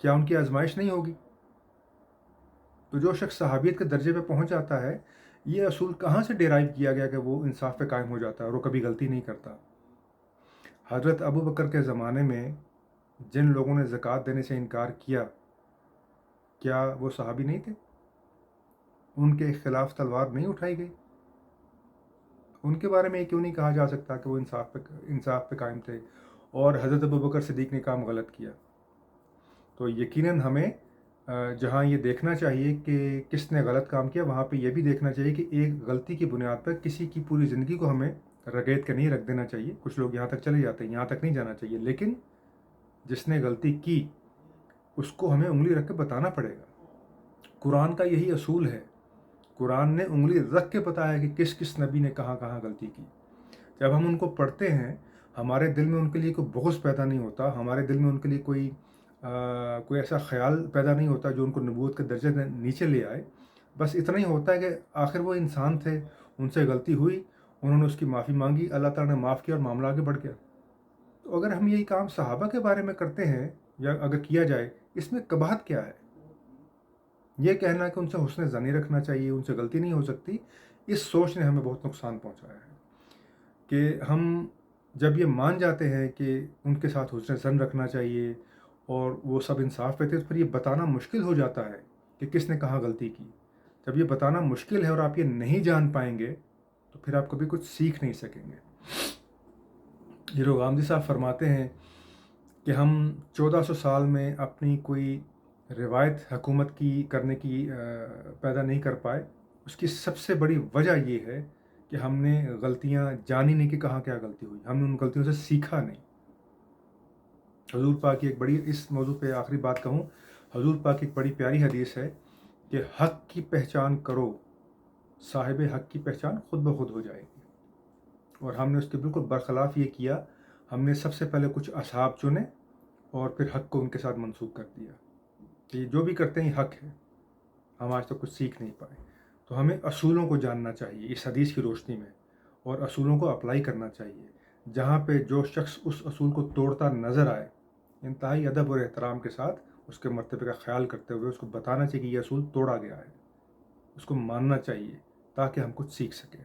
کیا ان کی آزمائش نہیں ہوگی؟ تو جو شخص صحابیت کے درجے پہ پہنچ جاتا ہے، یہ اصول کہاں سے ڈیرائیو کیا گیا کہ وہ انصاف پہ قائم ہو جاتا ہے اور وہ کبھی غلطی نہیں کرتا؟ حضرت ابو بکر کے زمانے میں جن لوگوں نے زکوٰۃ دینے سے انکار کیا، کیا وہ صحابی نہیں تھے؟ ان کے خلاف تلوار نہیں اٹھائی گئی؟ ان کے بارے میں یہ کیوں نہیں کہا جا سکتا کہ وہ انصاف پہ قائم تھے اور حضرت ابو بکر صدیق نے کام غلط کیا؟ تو یقیناً ہمیں جہاں یہ دیکھنا چاہیے کہ کس نے غلط کام کیا، وہاں پہ یہ بھی دیکھنا چاہیے کہ ایک غلطی کی بنیاد پر کسی کی پوری زندگی کو ہمیں رگیت کے نہیں رکھ دینا چاہیے۔ کچھ لوگ یہاں تک چلے جاتے ہیں، یہاں تک نہیں جانا چاہیے، لیکن جس نے غلطی کی اس کو ہمیں انگلی رکھ کے بتانا پڑے گا۔ قرآن کا یہی اصول ہے، قرآن نے انگلی رکھ کے بتایا کہ کس کس نبی نے کہاں کہاں غلطی کی۔ جب ہم ان کو پڑھتے ہیں، ہمارے دل میں ان کے لیے کوئی بغض پیدا نہیں ہوتا، ہمارے دل میں ان کے لیے کوئی ایسا خیال پیدا نہیں ہوتا جو ان کو نبوت کے درجے میں نیچے لے آئے۔ بس اتنا ہی ہوتا ہے کہ آخر وہ انسان تھے، ان سے غلطی ہوئی، انہوں نے اس کی معافی مانگی، اللہ تعالیٰ نے معاف کیا اور معاملہ آگے بڑھ گیا۔ تو اگر ہم یہی کام صحابہ کے بارے میں کرتے ہیں یا اگر کیا جائے، اس میں قباحت کیا ہے؟ یہ کہنا کہ ان سے حسن ظن رکھنا چاہیے، ان سے غلطی نہیں ہو سکتی، اس سوچ نے ہمیں بہت نقصان پہنچایا ہے کہ ہم جب یہ مان جاتے ہیں کہ ان کے ساتھ حسن ظن رکھنا چاہیے اور وہ سب انصاف پہ تھے، تو پھر یہ بتانا مشکل ہو جاتا ہے کہ کس نے کہاں غلطی کی۔ جب یہ بتانا مشکل ہے اور آپ یہ نہیں جان پائیں گے تو پھر آپ کبھی کچھ سیکھ نہیں سکیں گے۔ یہ غامدی صاحب فرماتے ہیں کہ ہم 1400 سال میں اپنی کوئی روایت حکومت کی کرنے کی پیدا نہیں کر پائے۔ اس کی سب سے بڑی وجہ یہ ہے کہ ہم نے غلطیاں جانی نہیں کہ کہاں کیا غلطی ہوئی، ہم نے ان غلطیوں سے سیکھا نہیں۔ حضور پاک کی ایک بڑی، اس موضوع پہ آخری بات کہوں، حضور پاک کی ایک بڑی پیاری حدیث ہے کہ حق کی پہچان کرو، صاحب حق کی پہچان خود بخود ہو جائے گی۔ اور ہم نے اس کے بالکل برخلاف یہ کیا، ہم نے سب سے پہلے کچھ اصحاب چنے اور پھر حق کو ان کے ساتھ منسوخ کر دیا کہ یہ جو بھی کرتے ہیں یہ حق ہے۔ ہم آج تک کچھ سیکھ نہیں پائے۔ تو ہمیں اصولوں کو جاننا چاہیے اس حدیث کی روشنی میں اور اصولوں کو اپلائی کرنا چاہیے۔ جہاں پہ جو شخص اس اصول کو توڑتا نظر آئے، انتہائی ادب اور احترام کے ساتھ اس کے مرتبے کا خیال کرتے ہوئے اس کو بتانا چاہیے کہ یہ اصول توڑا گیا ہے، اس کو ماننا چاہیے تاکہ ہم کچھ سیکھ سکیں۔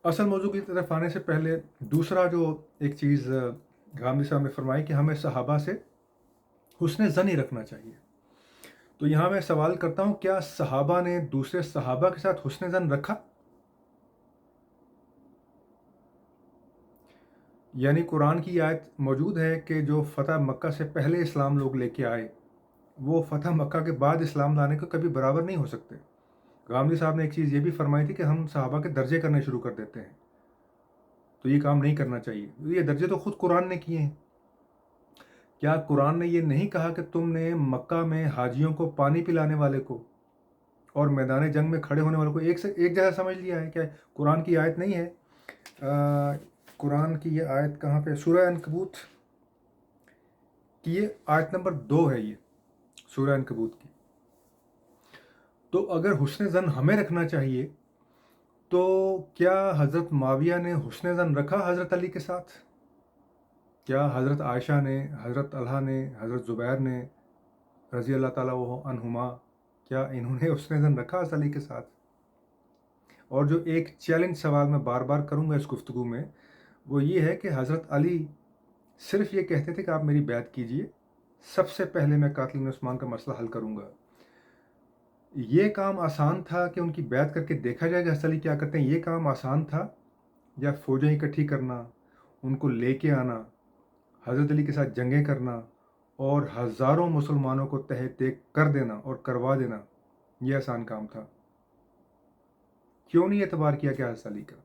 اصل موضوع کی طرف آنے سے پہلے دوسرا جو ایک چیز غامدی صاحب نے فرمائی کہ ہمیں صحابہ سے حسن ظن ہی رکھنا چاہیے۔ تو یہاں میں سوال کرتا ہوں، کیا صحابہ نے دوسرے صحابہ کے ساتھ حسن ظن رکھا؟ یعنی قرآن کی آیت موجود ہے کہ جو فتح مکہ سے پہلے اسلام لوگ لے کے آئے، وہ فتح مکہ کے بعد اسلام لانے کو کبھی برابر نہیں ہو سکتے۔ غامدی صاحب نے ایک چیز یہ بھی فرمائی تھی کہ ہم صحابہ کے درجے کرنے شروع کر دیتے ہیں، تو یہ کام نہیں کرنا چاہیے۔ یہ درجے تو خود قرآن نے کیے ہیں۔ کیا قرآن نے یہ نہیں کہا کہ تم نے مکہ میں حاجیوں کو پانی پلانے والے کو اور میدان جنگ میں کھڑے ہونے والوں کو ایک جیسا سمجھ لیا ہے؟ کیا قرآن کی آیت نہیں ہے؟ قرآن کی یہ آیت کہاں پہ؟ سورہ عنکبوت کی یہ آیت نمبر 2 ہے، یہ سورہ عنکبوت کی۔ تو اگر حسن ظن ہمیں رکھنا چاہیے تو کیا حضرت معاویہ نے حسن ظن رکھا حضرت علی کے ساتھ؟ کیا حضرت عائشہ نے، حضرت طلحہ نے، حضرت زبیر نے رضی اللہ تعالیٰ عنہما، کیا انہوں نے حسن ظن رکھا حضرت علی کے ساتھ؟ اور جو ایک چیلنج سوال میں بار بار کروں گا اس گفتگو میں، وہ یہ ہے کہ حضرت علی صرف یہ کہتے تھے کہ آپ میری بیعت کیجئے، سب سے پہلے میں قاتل ابن عثمان کا مسئلہ حل کروں گا۔ یہ کام آسان تھا کہ ان کی بیعت کر کے دیکھا جائے کہ حضرت علی کیا کرتے ہیں؟ یہ کام آسان تھا یا فوجیں اکٹھی کرنا، ان کو لے کے آنا، حضرت علی کے ساتھ جنگیں کرنا اور ہزاروں مسلمانوں کو تحت دیکھ کر دینا اور کروا دینا، یہ آسان کام تھا؟ کیوں نہیں اعتبار کیا کہ حضرت علی کا؟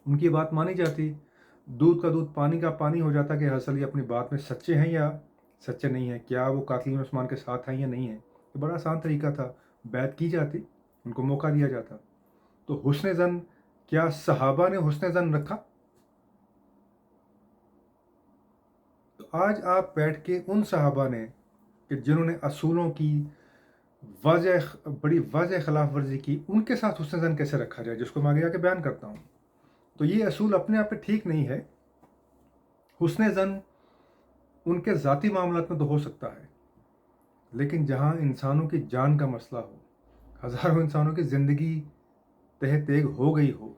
ان کی بات مانی جاتی، دودھ کا دودھ پانی کا پانی ہو جاتا کہ حضرت علی اپنی بات میں سچے ہیں یا سچے نہیں ہیں، کیا وہ قاتل عثمان کے ساتھ ہیں یا نہیں ہیں۔ یہ بڑا آسان طریقہ تھا، بیعت کی جاتی، ان کو موقع دیا جاتا۔ تو حسن ظن، کیا صحابہ نے حسن ظن رکھا؟ تو آج آپ بیٹھ کے ان صحابہ نے کہ جنہوں نے اصولوں کی بڑی واضح خلاف ورزی کی، ان کے ساتھ حسن ظن کیسے رکھا جائے، جس کو میں آگے آ کے بیان کرتا ہوں۔ تو یہ اصول اپنے آپ پہ ٹھیک نہیں ہے۔ حسن ظن ان کے ذاتی معاملات میں تو ہو سکتا ہے، لیکن جہاں انسانوں کی جان کا مسئلہ ہو، ہزاروں انسانوں کی زندگی تہ تیغ ہو گئی ہو،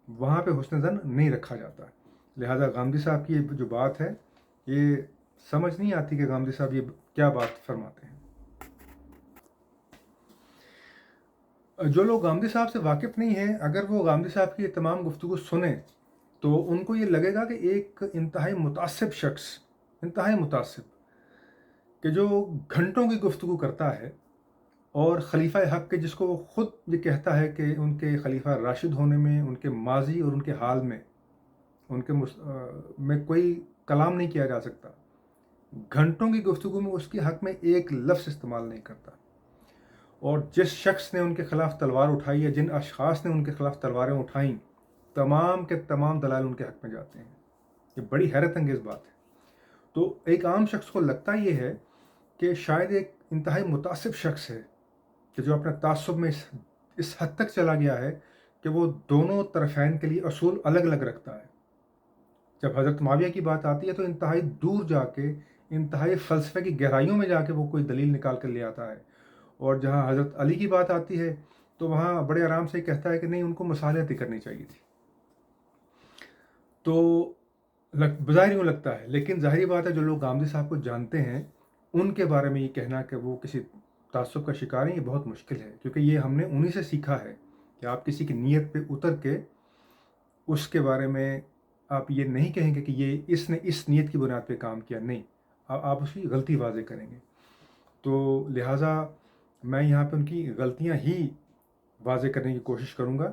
وہاں پہ حسن زن نہیں رکھا جاتا. لہٰذا غامدی صاحب کی یہ جو بات ہے، یہ سمجھ نہیں آتی کہ غامدی صاحب یہ کیا بات فرماتے ہیں. جو لوگ غامدی صاحب سے واقف نہیں ہیں، اگر وہ غامدی صاحب کی یہ تمام گفتگو سنیں تو ان کو یہ لگے گا کہ ایک انتہائی متعصب شخص، انتہائی متعصب، کہ جو گھنٹوں کی گفتگو کرتا ہے، اور خلیفہ حق کے جس کو وہ خود یہ کہتا ہے کہ ان کے خلیفہ راشد ہونے میں، ان کے ماضی اور ان کے حال میں، ان کے میں کوئی کلام نہیں کیا جا سکتا، گھنٹوں کی گفتگو میں اس کے حق میں ایک لفظ استعمال نہیں کرتا. اور جس شخص نے ان کے خلاف تلوار اٹھائی ہے، جن اشخاص نے ان کے خلاف تلواریں اٹھائیں، تمام کے تمام دلائل ان کے حق میں جاتے ہیں. یہ بڑی حیرت انگیز بات ہے. تو ایک عام شخص کو لگتا یہ ہے کہ شاید ایک انتہائی متعصب شخص ہے کہ جو اپنے تعصب میں اس حد تک چلا گیا ہے کہ وہ دونوں طرفین کے لیے اصول الگ الگ رکھتا ہے. جب حضرت معاویہ کی بات آتی ہے تو انتہائی دور جا کے، انتہائی فلسفے کی گہرائیوں میں جا کے وہ کوئی دلیل نکال کر لے آتا ہے، اور جہاں حضرت علی کی بات آتی ہے تو وہاں بڑے آرام سے کہتا ہے کہ نہیں، ان کو مصالحت کرنی چاہیے تھی. تو بظاہر یوں لگتا ہے، لیکن ظاہری بات ہے جو لوگ غامدی صاحب کو جانتے ہیں ان کے بارے میں یہ کہنا کہ وہ کسی تعصب کا شکار ہیں، یہ بہت مشکل ہے، کیونکہ یہ ہم نے انہی سے سیکھا ہے کہ آپ کسی کی نیت پہ اتر کے اس کے بارے میں آپ یہ نہیں کہیں گے کہ یہ اس نے اس نیت کی بنیاد پہ کام کیا. نہیں، آپ اس کی غلطی واضح کریں گے. تو لہٰذا میں یہاں پہ ان کی غلطیاں ہی واضح کرنے کی کوشش کروں گا،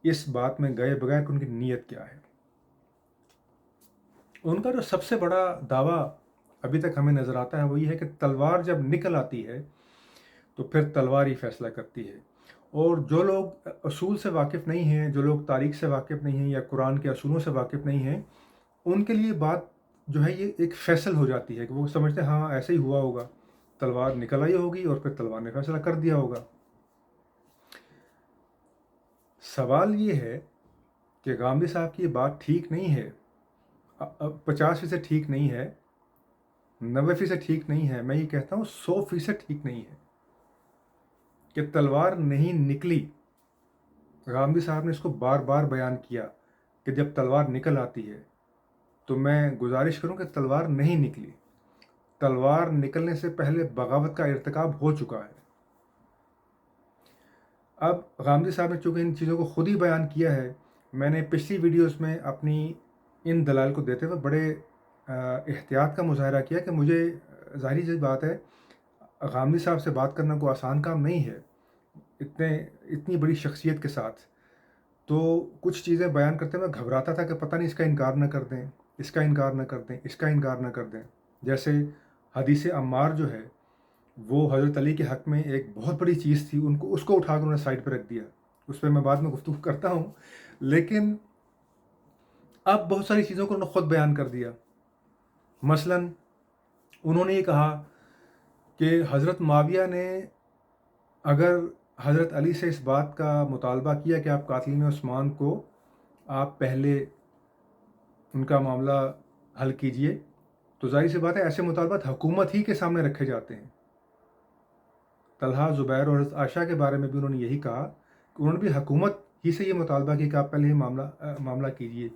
اس بات میں گئے بغیر کہ ان کی نیت کیا ہے. ان کا جو سب سے بڑا دعویٰ ابھی تک ہمیں نظر آتا ہے وہ یہ ہے کہ تلوار جب نکل آتی ہے تو پھر تلوار ہی فیصلہ کرتی ہے. اور جو لوگ اصول سے واقف نہیں ہیں، جو لوگ تاریخ سے واقف نہیں ہیں یا قرآن کے اصولوں سے واقف نہیں ہیں، ان کے لیے بات جو ہے یہ ایک فیصل ہو جاتی ہے کہ وہ سمجھتے ہیں ہاں ایسے ہی ہوا ہوگا، تلوار نکل آئی ہوگی اور پھر تلوار نے فیصلہ کر دیا ہوگا. سوال یہ ہے کہ غامدی صاحب کی یہ بات ٹھیک نہیں ہے، 50% ٹھیک نہیں ہے، 90% ٹھیک نہیں ہے، میں یہ کہتا ہوں 100% ٹھیک نہیں ہے کہ تلوار نہیں نکلی. غامدی صاحب نے اس کو بار بار بیان کیا کہ جب تلوار نکل آتی ہے تو میں گزارش کروں کہ تلوار نہیں نکلی. تلوار نکلنے سے پہلے بغاوت کا ارتکاب ہو چکا ہے. اب غامدی صاحب نے چونکہ ان چیزوں کو خود ہی بیان کیا ہے، میں نے پچھلی ویڈیوز میں اپنی ان دلائل کو دیتے ہوئے بڑے احتیاط کا مظاہرہ کیا کہ مجھے ظاہری سی بات ہے، غامدی صاحب سے بات کرنا کوئی آسان کام نہیں ہے اتنی بڑی شخصیت کے ساتھ. تو کچھ چیزیں بیان کرتے ہوئے گھبراتا تھا کہ پتہ نہیں اس کا انکار نہ کر دیں، اس کا انکار نہ کر دیں، اس کا انکار نہ کر دیں. جیسے حدیث عمار جو ہے وہ حضرت علی کے حق میں ایک بہت بڑی چیز تھی، اس کو اٹھا کر انہوں نے سائڈ پہ رکھ دیا. اس پہ میں بعد میں گفتگو کرتا ہوں، لیکن اب بہت ساری چیزوں کو انہوں نے خود بیان کر دیا. مثلا انہوں نے یہ کہا کہ حضرت معاویہ نے اگر حضرت علی سے اس بات کا مطالبہ کیا کہ آپ قاتلین عثمان کو آپ پہلے ان کا معاملہ حل کیجئے، تو ظاہر سی بات ہے ایسے مطالبات حکومت ہی کے سامنے رکھے جاتے ہیں. طلحہ، زبیر اور حضرت عائشہ کے بارے میں بھی انہوں نے یہی کہا کہ انہوں نے بھی حکومت ہی سے یہ مطالبہ کیا کہ آپ پہلے ہی معاملہ کیجئے.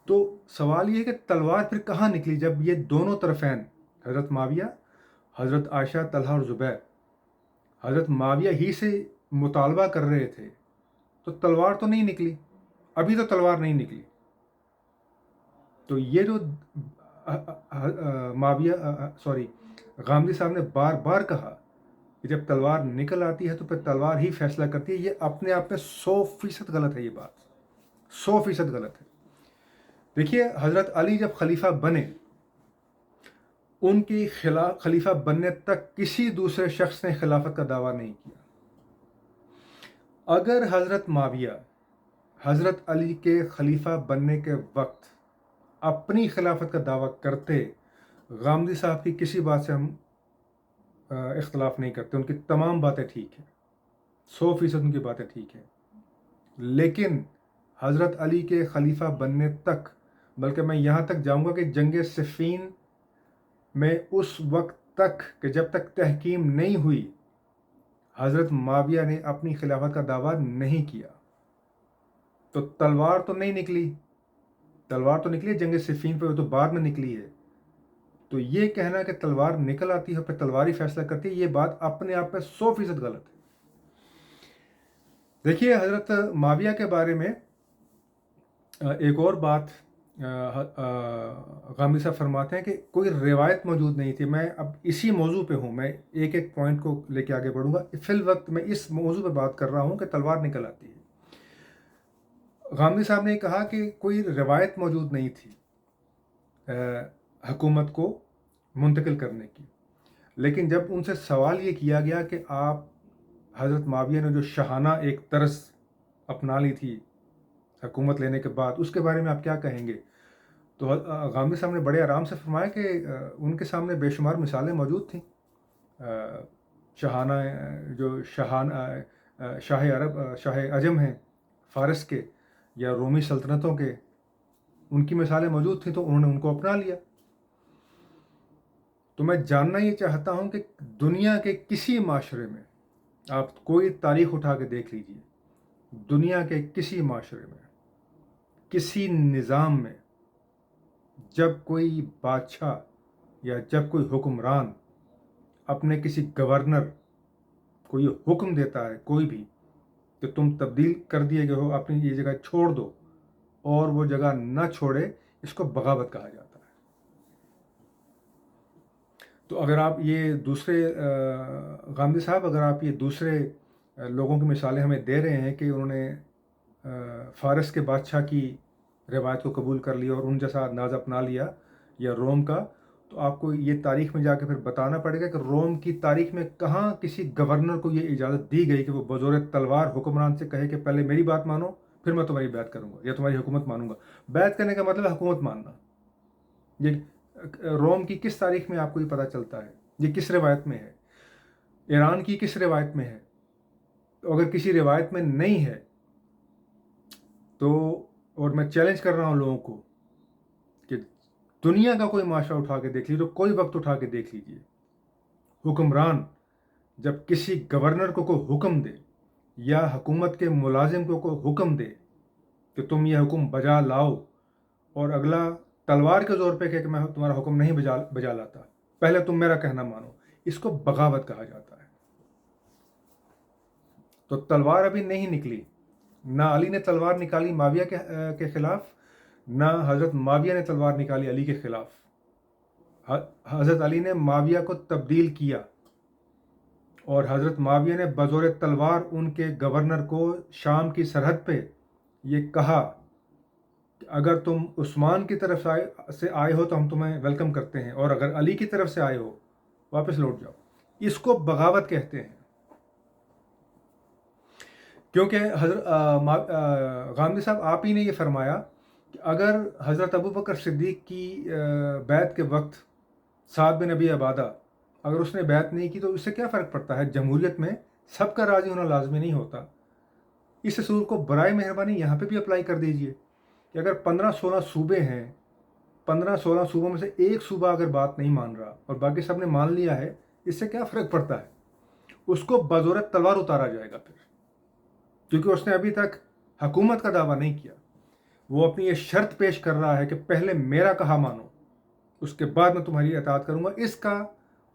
تو سوال یہ ہے کہ تلوار پھر کہاں نکلی جب یہ دونوں طرفین، حضرت معاویہ، حضرت عائشہ، طلحہ اور زبیر، حضرت معاویہ ہی سے مطالبہ کر رہے تھے، تو تلوار تو نہیں نکلی، ابھی تو تلوار نہیں نکلی. تو یہ جو غامدی صاحب نے بار بار کہا کہ جب تلوار نکل آتی ہے تو پھر تلوار ہی فیصلہ کرتی ہے، یہ اپنے آپ میں 100% غلط ہے. یہ بات 100% غلط ہے. دیکھیے، حضرت علی جب خلیفہ بنے، ان کی خلیفہ بننے تک کسی دوسرے شخص نے خلافت کا دعویٰ نہیں کیا. اگر حضرت معاویہ حضرت علی کے خلیفہ بننے کے وقت اپنی خلافت کا دعویٰ کرتے، غامدی صاحب کی کسی بات سے ہم اختلاف نہیں کرتے، ان کی تمام باتیں ٹھیک ہیں، 100% ان کی باتیں ٹھیک ہیں. لیکن حضرت علی کے خلیفہ بننے تک، بلکہ میں یہاں تک جاؤں گا کہ جنگ صفین میں اس وقت تک کہ جب تک تحکیم نہیں ہوئی حضرت معاویہ نے اپنی خلافت کا دعویٰ نہیں کیا. تو تلوار تو نہیں نکلی، تلوار تو نکلی جنگ صفین پہ، وہ تو بعد میں نکلی ہے. تو یہ کہنا کہ تلوار نکل آتی ہے پھر تلوار ہی فیصلہ کرتی ہے، یہ بات اپنے آپ میں 100% غلط ہے. دیکھیے حضرت معاویہ کے بارے میں ایک اور بات غامدی صاحب فرماتے ہیں کہ کوئی روایت موجود نہیں تھی. میں اب اسی موضوع پہ ہوں، میں ایک ایک پوائنٹ کو لے کے آگے بڑھوں گا. فی الوقت میں اس موضوع پہ بات کر رہا ہوں کہ تلوار نکل آتی ہے. غامدی صاحب نے کہا کہ کوئی روایت موجود نہیں تھی حکومت کو منتقل کرنے کی، لیکن جب ان سے سوال یہ کیا گیا کہ آپ حضرت معاویہ نے جو شاہانہ ایک طرز اپنا لی تھی حکومت لینے کے بعد، اس کے بارے میں آپ کیا کہیں گے؟ تو غامدی صاحب نے بڑے آرام سے فرمایا کہ ان کے سامنے بے شمار مثالیں موجود تھیں. شاہانہ جو شاہ عرب شاہ عجم ہیں فارس کے یا رومی سلطنتوں کے، ان کی مثالیں موجود تھیں تو انہوں نے ان کو اپنا لیا. تو میں جاننا یہ چاہتا ہوں کہ دنیا کے کسی معاشرے میں آپ کوئی تاریخ اٹھا کے دیکھ لیجئے، دنیا کے کسی معاشرے میں، کسی نظام میں جب کوئی بادشاہ یا جب کوئی حکمران اپنے کسی گورنر کو یہ حکم دیتا ہے کوئی بھی کہ تم تبدیل کر دیے گئے ہو، اپنی یہ جگہ چھوڑ دو، اور وہ جگہ نہ چھوڑے، اس کو بغاوت کہا جاتا ہے. تو اگر آپ یہ دوسرے غامدی صاحب اگر آپ یہ دوسرے لوگوں کی مثالیں ہمیں دے رہے ہیں کہ انہوں نے فارس کے بادشاہ کی روایت کو قبول کر لیا اور ان جیسا انداز اپنا لیا یا روم کا، تو آپ کو یہ تاریخ میں جا کے پھر بتانا پڑے گا کہ روم کی تاریخ میں کہاں کسی گورنر کو یہ اجازت دی گئی کہ وہ بزور تلوار حکمران سے کہے کہ پہلے میری بات مانو پھر میں تمہاری بیعت کروں گا یا تمہاری حکومت مانوں گا. بیعت کرنے کا مطلب ہے حکومت ماننا. یہ روم کی کس تاریخ میں آپ کو یہ پتہ چلتا ہے؟ یہ کس روایت میں ہے؟ ایران کی کس روایت میں ہے؟ تو اگر کسی روایت میں نہیں ہے تو، اور میں چیلنج کر رہا ہوں لوگوں کو کہ دنیا کا کوئی معاشرہ اٹھا کے دیکھ لیجیے، کوئی وقت اٹھا کے دیکھ لیجیے، حکمران جب کسی گورنر کو کوئی حکم دے یا حکومت کے ملازم کو کوئی حکم دے کہ تم یہ حکم بجا لاؤ، اور اگلا تلوار کے زور پہ کہ میں تمہارا حکم نہیں بجا لاتا، پہلے تم میرا کہنا مانو، اس کو بغاوت کہا جاتا ہے. تو تلوار ابھی نہیں نکلی، نہ علی نے تلوار نکالی معاویہ کے خلاف، نہ حضرت معاویہ نے تلوار نکالی علی کے خلاف. حضرت علی نے معاویہ کو تبدیل کیا اور حضرت معاویہ نے بزور تلوار ان کے گورنر کو شام کی سرحد پہ یہ کہا کہ اگر تم عثمان کی طرف سے آئے ہو تو ہم تمہیں ویلکم کرتے ہیں، اور اگر علی کی طرف سے آئے ہو واپس لوٹ جاؤ. اس کو بغاوت کہتے ہیں. کیونکہ حضرت غامدی صاحب آپ ہی نے یہ فرمایا کہ اگر حضرت ابوبکر صدیق کی بیعت کے وقت سعد بن ابی عبادہ اگر اس نے بیعت نہیں کی تو اس سے کیا فرق پڑتا ہے؟ جمہوریت میں سب کا راضی ہونا لازمی نہیں ہوتا. اس اصول کو برائے مہربانی یہاں پہ بھی اپلائی کر دیجئے کہ اگر 15-16 صوبے ہیں، 15-16 صوبوں میں سے ایک صوبہ اگر بات نہیں مان رہا اور باقی سب نے مان لیا ہے، اس سے کیا فرق پڑتا ہے؟ اس کو بزور تلوار اتارا جائے گا پھر، کیونکہ اس نے ابھی تک حکومت کا دعویٰ نہیں کیا. وہ اپنی یہ شرط پیش کر رہا ہے کہ پہلے میرا کہا مانو، اس کے بعد میں تمہاری اطاعت کروں گا.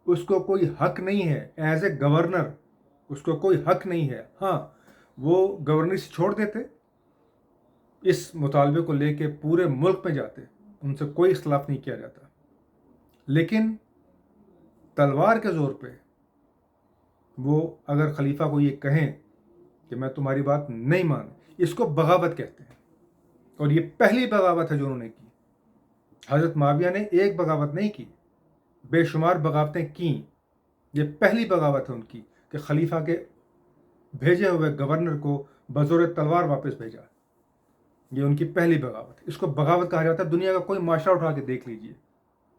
اس کو کوئی حق نہیں ہے ایز اے گورنر، اس کو کوئی حق نہیں ہے. ہاں، وہ گورنر سے چھوڑ دیتے، اس مطالبے کو لے کے پورے ملک میں جاتے، ان سے کوئی اختلاف نہیں کیا جاتا، لیکن تلوار کے زور پہ وہ اگر خلیفہ کو یہ کہیں کہ میں تمہاری بات نہیں مان، اس کو بغاوت کہتے ہیں. اور یہ پہلی بغاوت ہے جو انہوں نے کی. حضرت معاویہ نے ایک بغاوت نہیں کی، بے شمار بغاوتیں کیں. یہ پہلی بغاوت ہے ان کی کہ خلیفہ کے بھیجے ہوئے گورنر کو بزور تلوار واپس بھیجا. یہ ان کی پہلی بغاوت. اس کو بغاوت کہا جاتا ہے. دنیا کا کوئی معاشرہ اٹھا کے دیکھ لیجئے،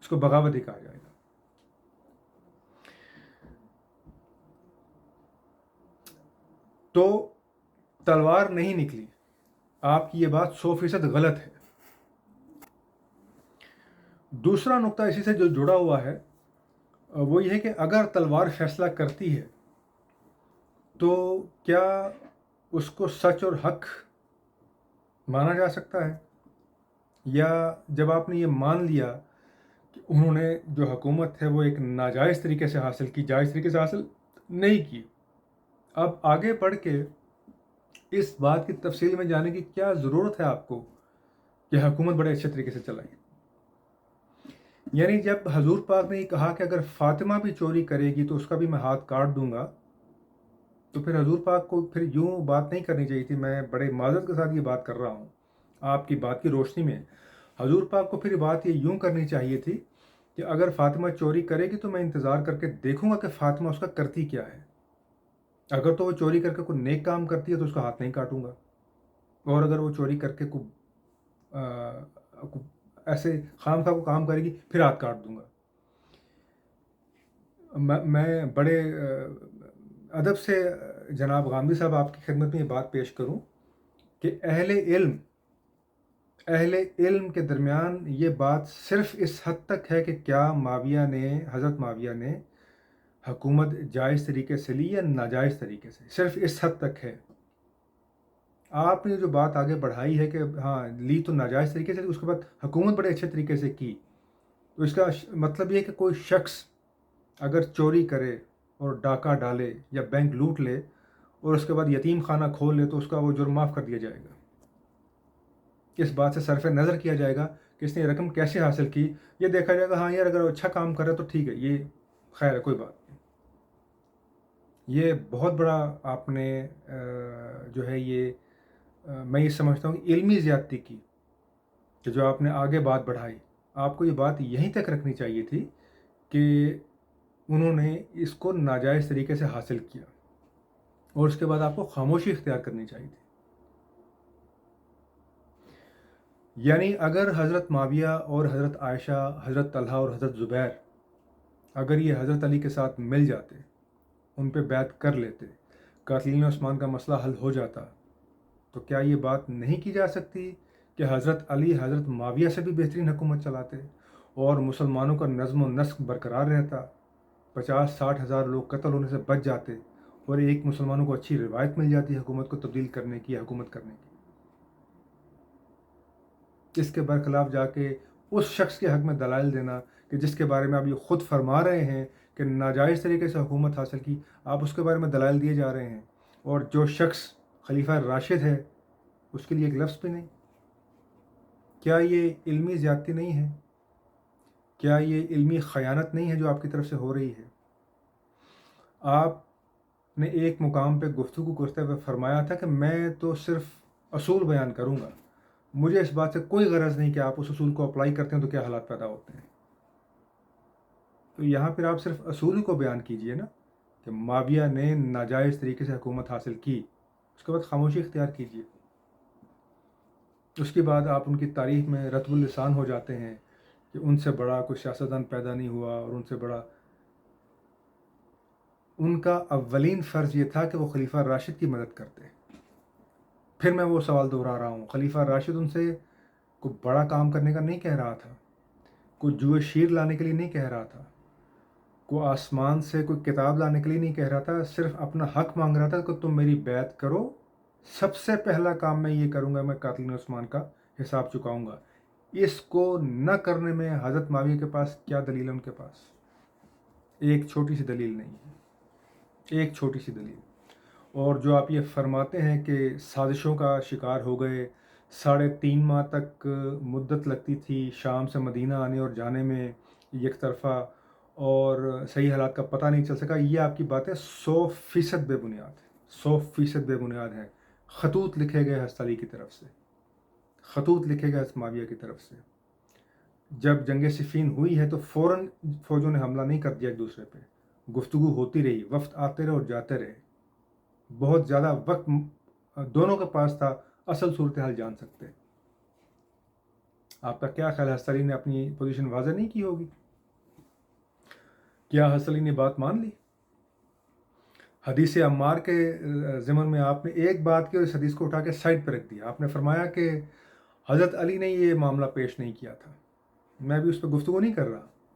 اس کو بغاوت ہی کہا جائے گا. تو تلوار نہیں نکلی، آپ کی یہ بات 100% غلط ہے. دوسرا نقطہ اسی سے جو جڑا ہوا ہے وہ یہ ہے کہ اگر تلوار فیصلہ کرتی ہے تو کیا اس کو سچ اور حق مانا جا سکتا ہے؟ یا جب آپ نے یہ مان لیا کہ انہوں نے جو حکومت ہے وہ ایک ناجائز طریقے سے حاصل کی، جائز طریقے سے حاصل نہیں کی، اب آگے بڑھ کے اس بات کی تفصیل میں جانے کی کیا ضرورت ہے آپ کو کہ حکومت بڑے اچھے طریقے سے چلائی؟ یعنی جب حضور پاک نے یہ کہا کہ اگر فاطمہ بھی چوری کرے گی تو اس کا بھی میں ہاتھ کاٹ دوں گا، تو پھر حضور پاک کو پھر یوں بات نہیں کرنی چاہیے تھی. میں بڑے معذرت کے ساتھ یہ بات کر رہا ہوں آپ کی بات کی روشنی میں. حضور پاک کو پھر بات یہ یوں کرنی چاہیے تھی کہ اگر فاطمہ چوری کرے گی تو میں انتظار کر کے دیکھوں گا کہ فاطمہ اس کا کرتی کیا ہے. اگر تو وہ چوری کر کے کوئی نیک کام کرتی ہے تو اس کا ہاتھ نہیں کاٹوں گا، اور اگر وہ چوری کر کے ایسے خام خواہ کو کام کرے گی پھر ہاتھ کاٹ دوں گا. میں بڑے ادب سے جناب غامدی صاحب آپ کی خدمت میں یہ بات پیش کروں کہ اہل علم کے درمیان یہ بات صرف اس حد تک ہے کہ کیا حضرت معاویہ نے حکومت جائز طریقے سے لی یا ناجائز طریقے سے، صرف اس حد تک ہے. آپ نے جو بات آگے بڑھائی ہے کہ ہاں لی تو ناجائز طریقے سے، اس کے بعد حکومت بڑے اچھے طریقے سے کی، تو اس کا مطلب یہ ہے کہ کوئی شخص اگر چوری کرے اور ڈاکہ ڈالے یا بینک لوٹ لے اور اس کے بعد یتیم خانہ کھول لے تو اس کا وہ جرم معاف کر دیا جائے گا. اس بات سے صرف نظر کیا جائے گا کہ اس نے یہ رقم کیسے حاصل کی. یہ دیکھا جائے گا ہاں یار اگر وہ اچھا کام کرے تو ٹھیک ہے، یہ خیر ہے، کوئی بات نہیں. یہ بہت بڑا آپ نے جو ہے یہ میں یہ سمجھتا ہوں کہ علمی زیادتی کی کہ جو آپ نے آگے بات بڑھائی. آپ کو یہ بات یہیں تک رکھنی چاہیے تھی کہ انہوں نے اس کو ناجائز طریقے سے حاصل کیا، اور اس کے بعد آپ کو خاموشی اختیار کرنی چاہیے تھی. یعنی اگر حضرت معاویہ اور حضرت عائشہ، حضرت طلحہ اور حضرت زبیر اگر یہ حضرت علی کے ساتھ مل جاتے، ان پہ بیعت کر لیتے، قاتلین عثمان کا مسئلہ حل ہو جاتا، تو کیا یہ بات نہیں کی جا سکتی کہ حضرت علی حضرت معاویہ سے بھی بہترین حکومت چلاتے اور مسلمانوں کا نظم و نسق برقرار رہتا، 50-60 ہزار لوگ قتل ہونے سے بچ جاتے، اور ایک مسلمانوں کو اچھی روایت مل جاتی حکومت کو تبدیل کرنے کی، حکومت کرنے کی. اس کے برخلاف جا کے اس شخص کے حق میں دلائل دینا کہ جس کے بارے میں آپ یہ خود فرما رہے ہیں کہ ناجائز طریقے سے حکومت حاصل کی، آپ اس کے بارے میں دلائل دیے جا رہے ہیں، اور جو شخص خلیفہ راشد ہے اس کے لیے ایک لفظ بھی نہیں. کیا یہ علمی زیادتی نہیں ہے؟ کیا یہ علمی خیانت نہیں ہے جو آپ کی طرف سے ہو رہی ہے؟ آپ نے ایک مقام پہ گفتگو کرتے ہوئے فرمایا تھا کہ میں تو صرف اصول بیان کروں گا، مجھے اس بات سے کوئی غرض نہیں کہ آپ اس اصول کو اپلائی کرتے ہیں تو کیا حالات پیدا ہوتے ہیں. تو یہاں پھر آپ صرف اصول کو بیان کیجئے نا کہ معاویہ نے ناجائز طریقے سے حکومت حاصل کی، اس کے بعد خاموشی اختیار کیجئے. اس کے بعد آپ ان کی تاریخ میں رطب اللسان ہو جاتے ہیں کہ ان سے بڑا کوئی سیاستدان پیدا نہیں ہوا، اور ان سے بڑا. ان کا اولین فرض یہ تھا کہ وہ خلیفہ راشد کی مدد کرتے. پھر میں وہ سوال دہرا رہا ہوں، خلیفہ راشد ان سے کوئی بڑا کام کرنے کا نہیں کہہ رہا تھا، کوئی جوئے شیر لانے کے لیے نہیں کہہ رہا تھا، کوئی آسمان سے کوئی کتاب لانے کے لیے نہیں کہہ رہا تھا، صرف اپنا حق مانگ رہا تھا کہ تم میری بیعت کرو، سب سے پہلا کام میں یہ کروں گا، میں قاتلین عثمان کا حساب چکاؤں گا. اس کو نہ کرنے میں حضرت معاویہ کے پاس کیا دلیل ہے؟ ان کے پاس ایک چھوٹی سی دلیل نہیں ہے، ایک چھوٹی سی دلیل. اور جو آپ یہ فرماتے ہیں کہ سازشوں کا شکار ہو گئے، 3.5 ماہ تک مدت لگتی تھی شام سے مدینہ آنے اور جانے میں یک طرفہ، اور صحیح حالات کا پتہ نہیں چل سکا، یہ آپ کی باتیں 100% بے بنیاد ہے، 100% بے بنیاد ہے. خطوط لکھے گئے حضرت علی کی طرف سے، خطوط لکھے گئے حضرت معاویہ کی طرف سے. جب جنگ صفین ہوئی ہے تو فوراً فوجوں نے حملہ نہیں کر دیا ایک دوسرے پہ، گفتگو ہوتی رہی، وفد آتے رہے اور جاتے رہے. بہت زیادہ وقت دونوں کے پاس تھا اصل صورتحال جان سکتے. آپ کا کیا خیال ہے، حضرت علی نے اپنی پوزیشن واضح نہیں کی ہوگی؟ کیا حضرت علی نے بات مان لی؟ حدیث عمار کے ضمن میں آپ نے ایک بات کی اور اس حدیث کو اٹھا کے سائڈ پہ رکھ دیا. آپ نے فرمایا کہ حضرت علی نے یہ معاملہ پیش نہیں کیا تھا. میں بھی اس پہ گفتگو نہیں کر رہا،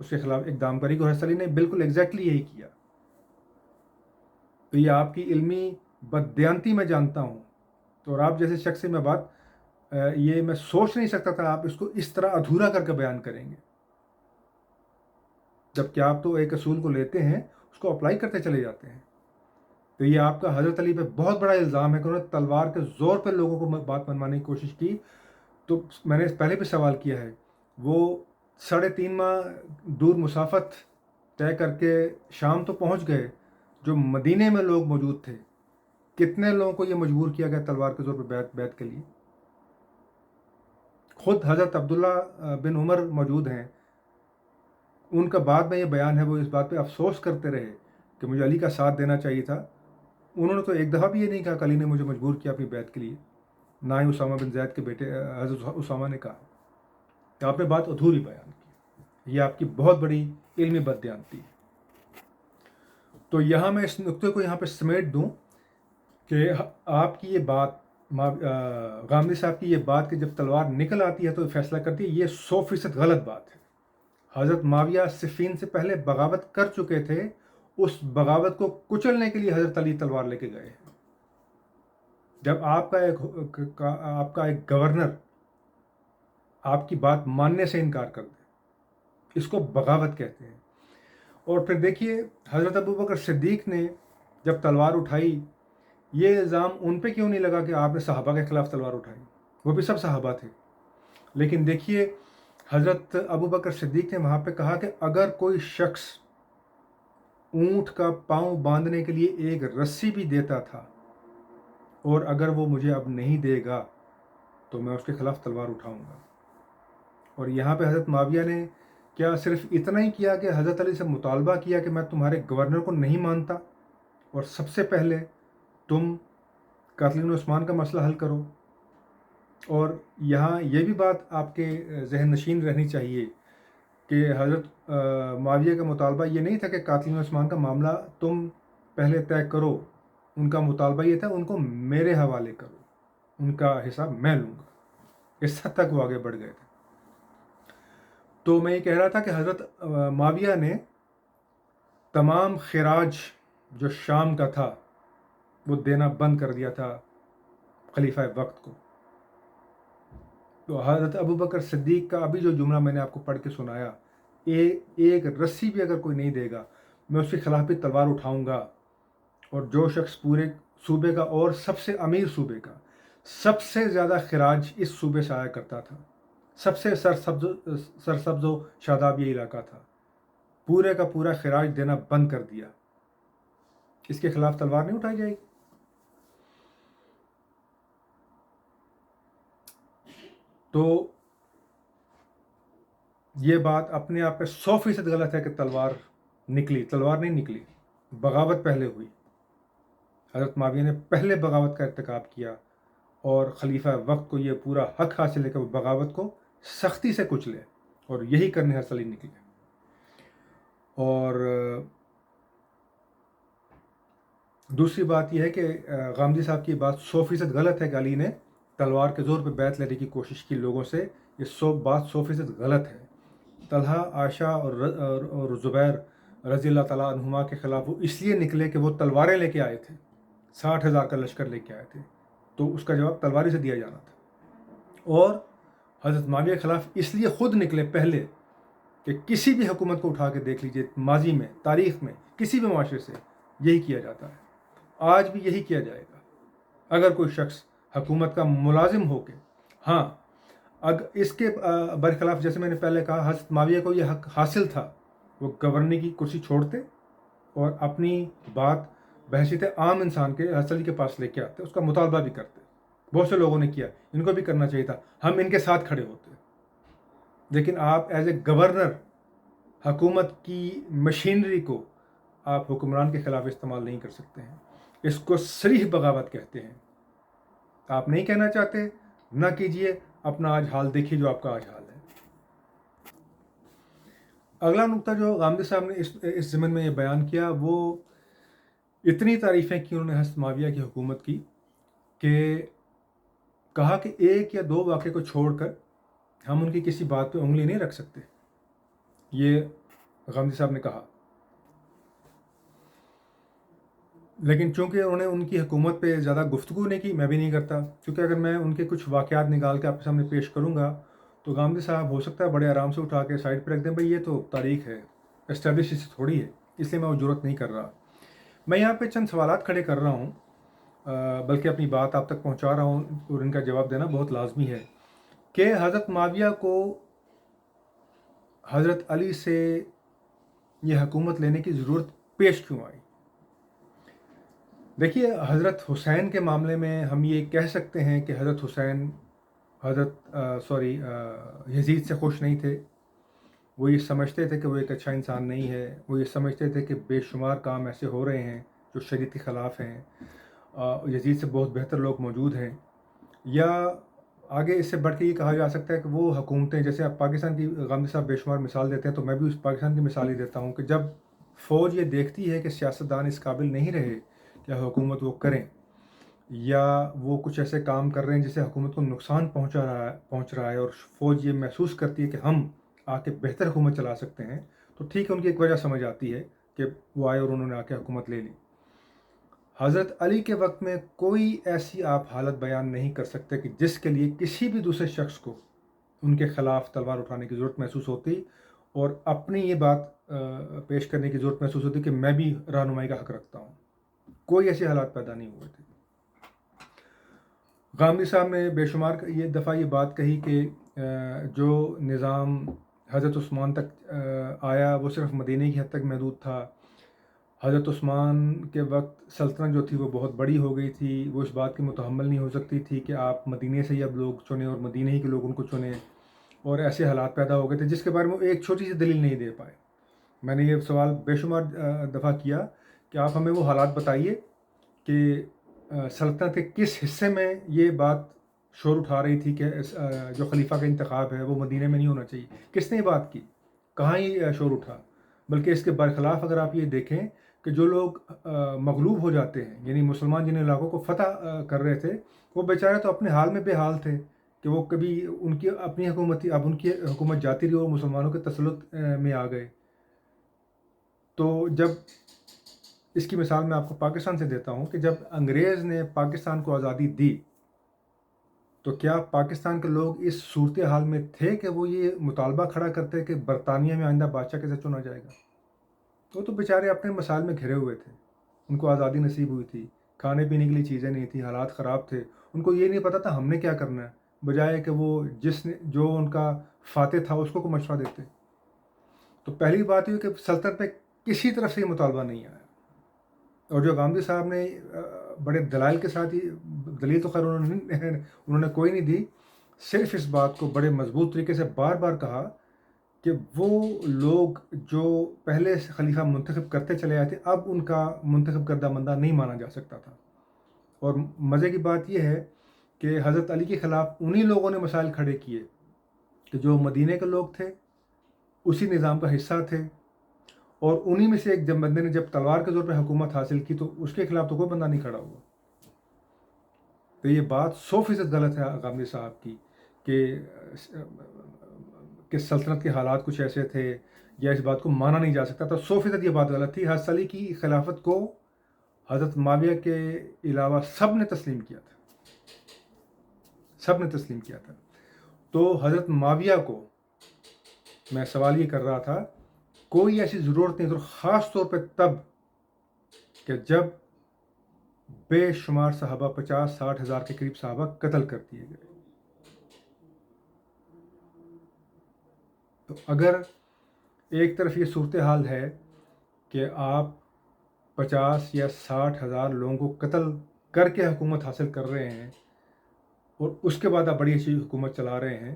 اس کے خلاف اقدام کرے گی، اور حضرت علی نے بالکل ایگزیکٹلی یہی کیا. تو یہ آپ کی علمی بددیانتی میں جانتا ہوں. تو اور آپ جیسے شخص سے میں بات یہ میں سوچ نہیں سکتا تھا آپ اس کو اس طرح ادھورا کر کے بیان کریں گے، جبکہ آپ تو ایک اصول کو لیتے ہیں اس کو اپلائی کرتے چلے جاتے ہیں. تو یہ آپ کا حضرت علی پہ بہت بڑا الزام ہے کہ انہوں نے تلوار کے زور پہ لوگوں کو بات منوانے کی کوشش کی. تو میں نے پہلے بھی سوال کیا ہے، وہ 3.5 ماہ دور مسافت طے کر کے شام تو پہنچ گئے، جو مدینے میں لوگ موجود تھے کتنے لوگوں کو یہ مجبور کیا گیا تلوار کے زور پہ بیعت کے لیے؟ خود حضرت عبداللہ بن عمر موجود ہیں، ان کا بعد میں یہ بیان ہے، وہ اس بات پہ افسوس کرتے رہے کہ مجھے علی کا ساتھ دینا چاہیے تھا. انہوں نے تو ایک دفعہ بھی یہ نہیں کہا کہ علی نے مجھے مجبور کیا اپنی بیعت کے لیے، نہ ہی اسامہ بن زید کے بیٹے حضرت اسامہ نے کہا. آپ نے بات ادھوری بیان کی، یہ آپ کی بہت بڑی علمی بددیانتی ہے. تو یہاں میں اس نقطے کو یہاں پہ سمیٹ دوں کہ آپ کی یہ بات غامدی صاحب کی یہ بات کہ جب تلوار نکل آتی ہے تو فیصلہ کرتی ہے، یہ 100% غلط بات ہے. حضرت معاویہ صفین سے پہلے بغاوت کر چکے تھے، اس بغاوت کو کچلنے کے لیے حضرت علی تلوار لے کے گئے. جب آپ کا ایک گورنر آپ کی بات ماننے سے انکار کر دے، اس کو بغاوت کہتے ہیں. اور پھر دیکھیے حضرت ابوبکر صدیق نے جب تلوار اٹھائی، یہ الزام ان پہ کیوں نہیں لگا کہ آپ نے صحابہ کے خلاف تلوار اٹھائی؟ وہ بھی سب صحابہ تھے. لیکن دیکھیے حضرت ابوبکر صدیق نے وہاں پہ کہا کہ اگر کوئی شخص اونٹ کا پاؤں باندھنے کے لیے ایک رسی بھی دیتا تھا، اور اگر وہ مجھے اب نہیں دے گا تو میں اس کے خلاف تلوار اٹھاؤں گا. اور یہاں پہ حضرت معاویہ نے کیا صرف اتنا ہی کیا کہ حضرت علی سے مطالبہ کیا کہ میں تمہارے گورنر کو نہیں مانتا، اور سب سے پہلے تم قاتلین عثمان کا مسئلہ حل کرو. اور یہاں یہ بھی بات آپ کے ذہن نشین رہنی چاہیے کہ حضرت معاویہ کا مطالبہ یہ نہیں تھا کہ قاتلین عثمان کا معاملہ تم پہلے طے کرو. ان کا مطالبہ یہ تھا ان کو میرے حوالے کرو، ان کا حساب میں لوں گا. اس حد تک وہ آگے بڑھ گئے تھے. تو میں یہ کہہ رہا تھا کہ حضرت معاویہ نے تمام خراج جو شام کا تھا وہ دینا بند کر دیا تھا خلیفہ وقت کو. تو حضرت ابوبکر صدیق کا ابھی جو جملہ میں نے آپ کو پڑھ کے سنایا، ایک رسی بھی اگر کوئی نہیں دے گا میں اس کے خلاف بھی تلوار اٹھاؤں گا. اور جو شخص پورے صوبے کا اور سب سے امیر صوبے کا سب سے زیادہ خراج اس صوبے سے آیا کرتا تھا، سب سے سرسبز و شاداب یہ علاقہ تھا، پورے کا پورا خراج دینا بند کر دیا، اس کے خلاف تلوار نہیں اٹھائی جائے گی؟ تو یہ بات اپنے آپ پہ 100% غلط ہے کہ تلوار نکلی. تلوار نہیں نکلی، بغاوت پہلے ہوئی. حضرت معاویہ نے پہلے بغاوت کا ارتکاب کیا، اور خلیفہ وقت کو یہ پورا حق حاصل ہے کہ وہ بغاوت کو سختی سے کچلے، اور یہی کرنے حضرت علی نکلے. اور دوسری بات یہ ہے کہ غامدی صاحب کی بات 100% غلط ہے کہ علی نے تلوار کے زور پہ بیعت لینے کی کوشش کی لوگوں سے. یہ بات 100% غلط ہے. طلحہ، عائشہ اور زبیر رضی اللہ تعالیٰ عنہما کے خلاف وہ اس لیے نکلے کہ وہ تلواریں لے کے آئے تھے، 60,000 کا لشکر لے کے آئے تھے، تو اس کا جواب تلواری سے دیا جانا تھا. اور حضرت معاویہ کے خلاف اس لیے خود نکلے پہلے کہ کسی بھی حکومت کو اٹھا کے دیکھ لیجئے، ماضی میں، تاریخ میں کسی بھی معاشرے سے یہی کیا جاتا ہے، آج بھی یہی کیا جائے گا. اگر کوئی شخص حکومت کا ملازم ہو کے، ہاں اگر اس کے برخلاف جیسے میں نے پہلے کہا حضرت معاویہ کو یہ حق حاصل تھا، وہ گورنر کی کرسی چھوڑتے اور اپنی بات بحیثیت عام انسان کے حضرت علی کے پاس لے کے آتے، اس کا مطالبہ بھی کرتے. بہت سے لوگوں نے کیا، ان کو بھی کرنا چاہیے تھا، ہم ان کے ساتھ کھڑے ہوتے. لیکن آپ ایز اے گورنر حکومت کی مشینری کو آپ حکمران کے خلاف استعمال نہیں کر سکتے ہیں. اس کو صریح بغاوت کہتے ہیں. آپ نہیں کہنا چاہتے، نہ کیجئے. اپنا آج حال دیکھیے جو آپ کا آج حال ہے. اگلا نقطہ جو غامدی صاحب نے اس ضمن میں یہ بیان کیا، وہ اتنی تعریفیں کی انہوں نے حضرت معاویہ کی حکومت کی کہ کہا کہ 1 یا 2 واقعے کو چھوڑ کر ہم ان کی کسی بات پہ انگلی نہیں رکھ سکتے. یہ غامدی صاحب نے کہا. لیکن چونکہ انہوں نے ان کی حکومت پہ زیادہ گفتگو نہیں کی، میں بھی نہیں کرتا، کیونکہ اگر میں ان کے کچھ واقعات نکال کے آپ کے سامنے پیش کروں گا تو غامدی صاحب ہو سکتا ہے بڑے آرام سے اٹھا کے سائڈ پہ رکھ دیں، بھائی یہ تو تاریخ ہے، اسٹیبلش اس سے تھوڑی ہے، اس لیے میں وہ جرت نہیں کر رہا. میں یہاں پہ چند سوالات کھڑے کر رہا ہوں، بلکہ اپنی بات آپ تک پہنچا رہا ہوں اور ان کا جواب دینا بہت لازمی ہے کہ حضرت معاویہ کو حضرت علی سے یہ حکومت لینے کی ضرورت پیش کیوں آئی. دیکھیے، حضرت حسین کے معاملے میں ہم یہ کہہ سکتے ہیں کہ حضرت حسین یزید سے خوش نہیں تھے. وہ یہ سمجھتے تھے کہ وہ ایک اچھا انسان نہیں ہے. وہ یہ سمجھتے تھے کہ بے شمار کام ایسے ہو رہے ہیں جو شریعت کے خلاف ہیں. یزید سے بہت بہتر لوگ موجود ہیں. یا آگے اس سے بڑھ کے یہ کہا جا سکتا ہے کہ وہ حکومتیں، جیسے آپ پاکستان کی غامدی صاحب بے شمار مثال دیتے ہیں، تو میں بھی اس پاکستان کی مثال ہی دیتا ہوں کہ جب فوج یہ دیکھتی ہے کہ سیاستدان اس قابل نہیں رہے کہ حکومت وہ کریں، یا وہ کچھ ایسے کام کر رہے ہیں جس سے حکومت کو نقصان پہنچ رہا ہے، اور فوج یہ محسوس کرتی ہے کہ ہم آ کے بہتر حکومت چلا سکتے ہیں، تو ٹھیک ہے، ان کی ایک وجہ سمجھ آتی ہے کہ وہ آئے اور انہوں نے آ کے حکومت لے لی. حضرت علی کے وقت میں کوئی ایسی آپ حالت بیان نہیں کر سکتے کہ جس کے لیے کسی بھی دوسرے شخص کو ان کے خلاف تلوار اٹھانے کی ضرورت محسوس ہوتی اور اپنی یہ بات پیش کرنے کی ضرورت محسوس ہوتی کہ میں بھی رہنمائی کا حق رکھتا ہوں. کوئی ایسے حالات پیدا نہیں ہوئے تھے. غامدی صاحب نے بے شمار یہ دفعہ یہ بات کہی کہ جو نظام حضرت عثمان تک آیا وہ صرف مدینہ کی حد تک محدود تھا. حضرت عثمان کے وقت سلطنت جو تھی وہ بہت بڑی ہو گئی تھی، وہ اس بات کی متحمل نہیں ہو سکتی تھی کہ آپ مدینہ سے ہی اب لوگ چنیں اور مدینہ ہی کے لوگ ان کو چنیں، اور ایسے حالات پیدا ہو گئے تھے جس کے بارے میں وہ ایک چھوٹی سی دلیل نہیں دے پائے. میں نے یہ سوال بے شمار دفعہ کیا کہ آپ ہمیں وہ حالات بتائیے کہ سلطنت کے کس حصے میں یہ بات شور اٹھا رہی تھی کہ جو خلیفہ کا انتخاب ہے وہ مدینہ میں نہیں ہونا چاہیے. کس نے یہ بات کی؟ کہاں یہ شور اٹھا؟ بلکہ اس کے برخلاف اگر آپ یہ دیکھیں کہ جو لوگ مغلوب ہو جاتے ہیں، یعنی مسلمان جن علاقوں کو فتح کر رہے تھے، وہ بیچارے تو اپنے حال میں بے حال تھے کہ وہ کبھی ان کی اپنی حکومت تھی، اب ان کی حکومت جاتی رہی اور مسلمانوں کے تسلط میں آ گئے. تو جب اس کی مثال میں آپ کو پاکستان سے دیتا ہوں کہ جب انگریز نے پاکستان کو آزادی دی تو کیا پاکستان کے لوگ اس صورتحال میں تھے کہ وہ یہ مطالبہ کھڑا کرتے کہ برطانیہ میں آئندہ بادشاہ کیسے چنا جائے گا؟ وہ تو بیچارے اپنے مسائل میں گھرے ہوئے تھے. ان کو آزادی نصیب ہوئی تھی، کھانے پینے کے لیے چیزیں نہیں تھیں، حالات خراب تھے. ان کو یہ نہیں پتا تھا ہم نے کیا کرنا ہے، بجائے کہ وہ جو ان کا فاتح تھا اس کو مشورہ دیتے. تو پہلی بات یہ کہ سلطنت میں کسی طرف سے یہ مطالبہ نہیں آیا. اور جو غامدی صاحب نے بڑے دلائل کے ساتھ ہی، دلیل تو خیر انہوں نے کوئی نہیں دی، صرف اس بات کو بڑے مضبوط طریقے سے بار بار کہا کہ وہ لوگ جو پہلے سے خلیفہ منتخب کرتے چلے آئے تھے اب ان کا منتخب کردہ بندہ نہیں مانا جا سکتا تھا. اور مزے کی بات یہ ہے کہ حضرت علی کے خلاف انہی لوگوں نے مسائل کھڑے کیے کہ جو مدینہ کے لوگ تھے، اسی نظام کا حصہ تھے، اور انہی میں سے ایک جب بندے نے جب تلوار کے زور پہ حکومت حاصل کی تو اس کے خلاف تو کوئی بندہ نہیں کھڑا ہوا. تو یہ بات 100% غلط ہے غامدی صاحب کی کہ سلطنت کے حالات کچھ ایسے تھے یا اس بات کو مانا نہیں جا سکتا تھا. 100% یہ بات غلط تھی. حضرت علی کی خلافت کو حضرت معاویہ کے علاوہ سب نے تسلیم کیا تھا، سب نے تسلیم کیا تھا. تو حضرت معاویہ کو میں سوال یہ کر رہا تھا، کوئی ایسی ضرورت نہیں، اور خاص طور پہ تب کہ جب بے شمار صحابہ 50-60 ہزار کے قریب صحابہ قتل کر دیے گئے. تو اگر ایک طرف یہ صورتحال ہے کہ آپ 50 یا 60 ہزار لوگوں کو قتل کر کے حکومت حاصل کر رہے ہیں اور اس کے بعد آپ بڑی اچھی حکومت چلا رہے ہیں،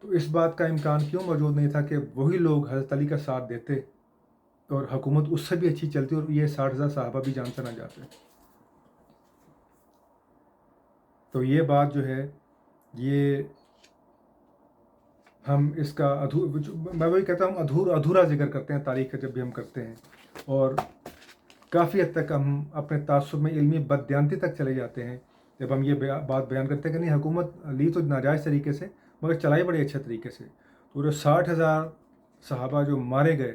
تو اس بات کا امکان کیوں موجود نہیں تھا کہ وہی لوگ حضرت علی کا ساتھ دیتے اور حکومت اس سے بھی اچھی چلتی اور یہ 60 ہزار صحابہ بھی جان سے نہ جاتے؟ تو یہ بات جو ہے، یہ ہم اس کا میں وہی کہتا ہوں ادھورا ذکر کرتے ہیں تاریخ کا جب بھی ہم کرتے ہیں، اور کافی حد تک ہم اپنے تعصب میں علمی بددیانتی تک چلے جاتے ہیں جب ہم یہ بات بیان کرتے ہیں کہ نہیں، حکومت لی تو ناجائز طریقے سے مگر چلائی بڑے اچھے طریقے سے. تو جو 60 ہزار صحابہ جو مارے گئے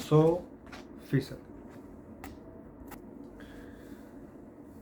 100%।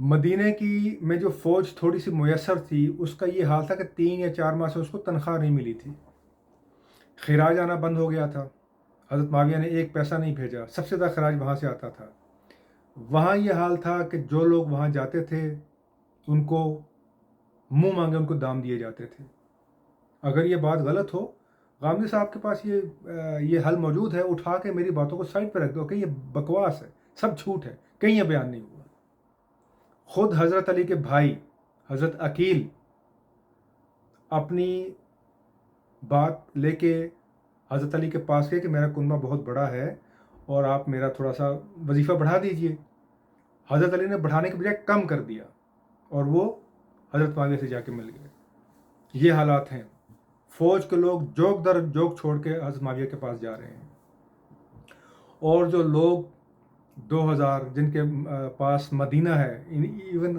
مدینہ کی میں جو فوج تھوڑی سی میسر تھی اس کا یہ حال تھا کہ 3 یا 4 ماہ سے اس کو تنخواہ نہیں ملی تھی، خراج آنا بند ہو گیا تھا، حضرت معاویہ نے ایک پیسہ نہیں بھیجا، سب سے زیادہ خراج وہاں سے آتا تھا۔ وہاں یہ حال تھا کہ جو لوگ وہاں جاتے تھے ان کو منہ مانگے ان کو دام دیے جاتے تھے۔ اگر یہ بات غلط ہو، غامدی صاحب کے پاس یہ حل موجود ہے، اٹھا کے میری باتوں کو سائڈ پہ رکھ دو کہ یہ بکواس ہے، سب جھوٹ ہے، کہیں یہ بیان نہیں ہوا۔ خود حضرت علی کے بھائی حضرت عقیل اپنی بات لے کے حضرت علی کے پاس گئے کہ میرا کنبہ بہت بڑا ہے اور آپ میرا تھوڑا سا وظیفہ بڑھا دیجئے۔ حضرت علی نے بڑھانے کے بجائے کم کر دیا اور وہ حضرت معاویہ سے جا کے مل گئے۔ یہ حالات ہیں، فوج کے لوگ جوک در جوک چھوڑ کے حضرت معاویہ کے پاس جا رہے ہیں، اور جو لوگ 2000 جن کے پاس مدینہ ہے، ایون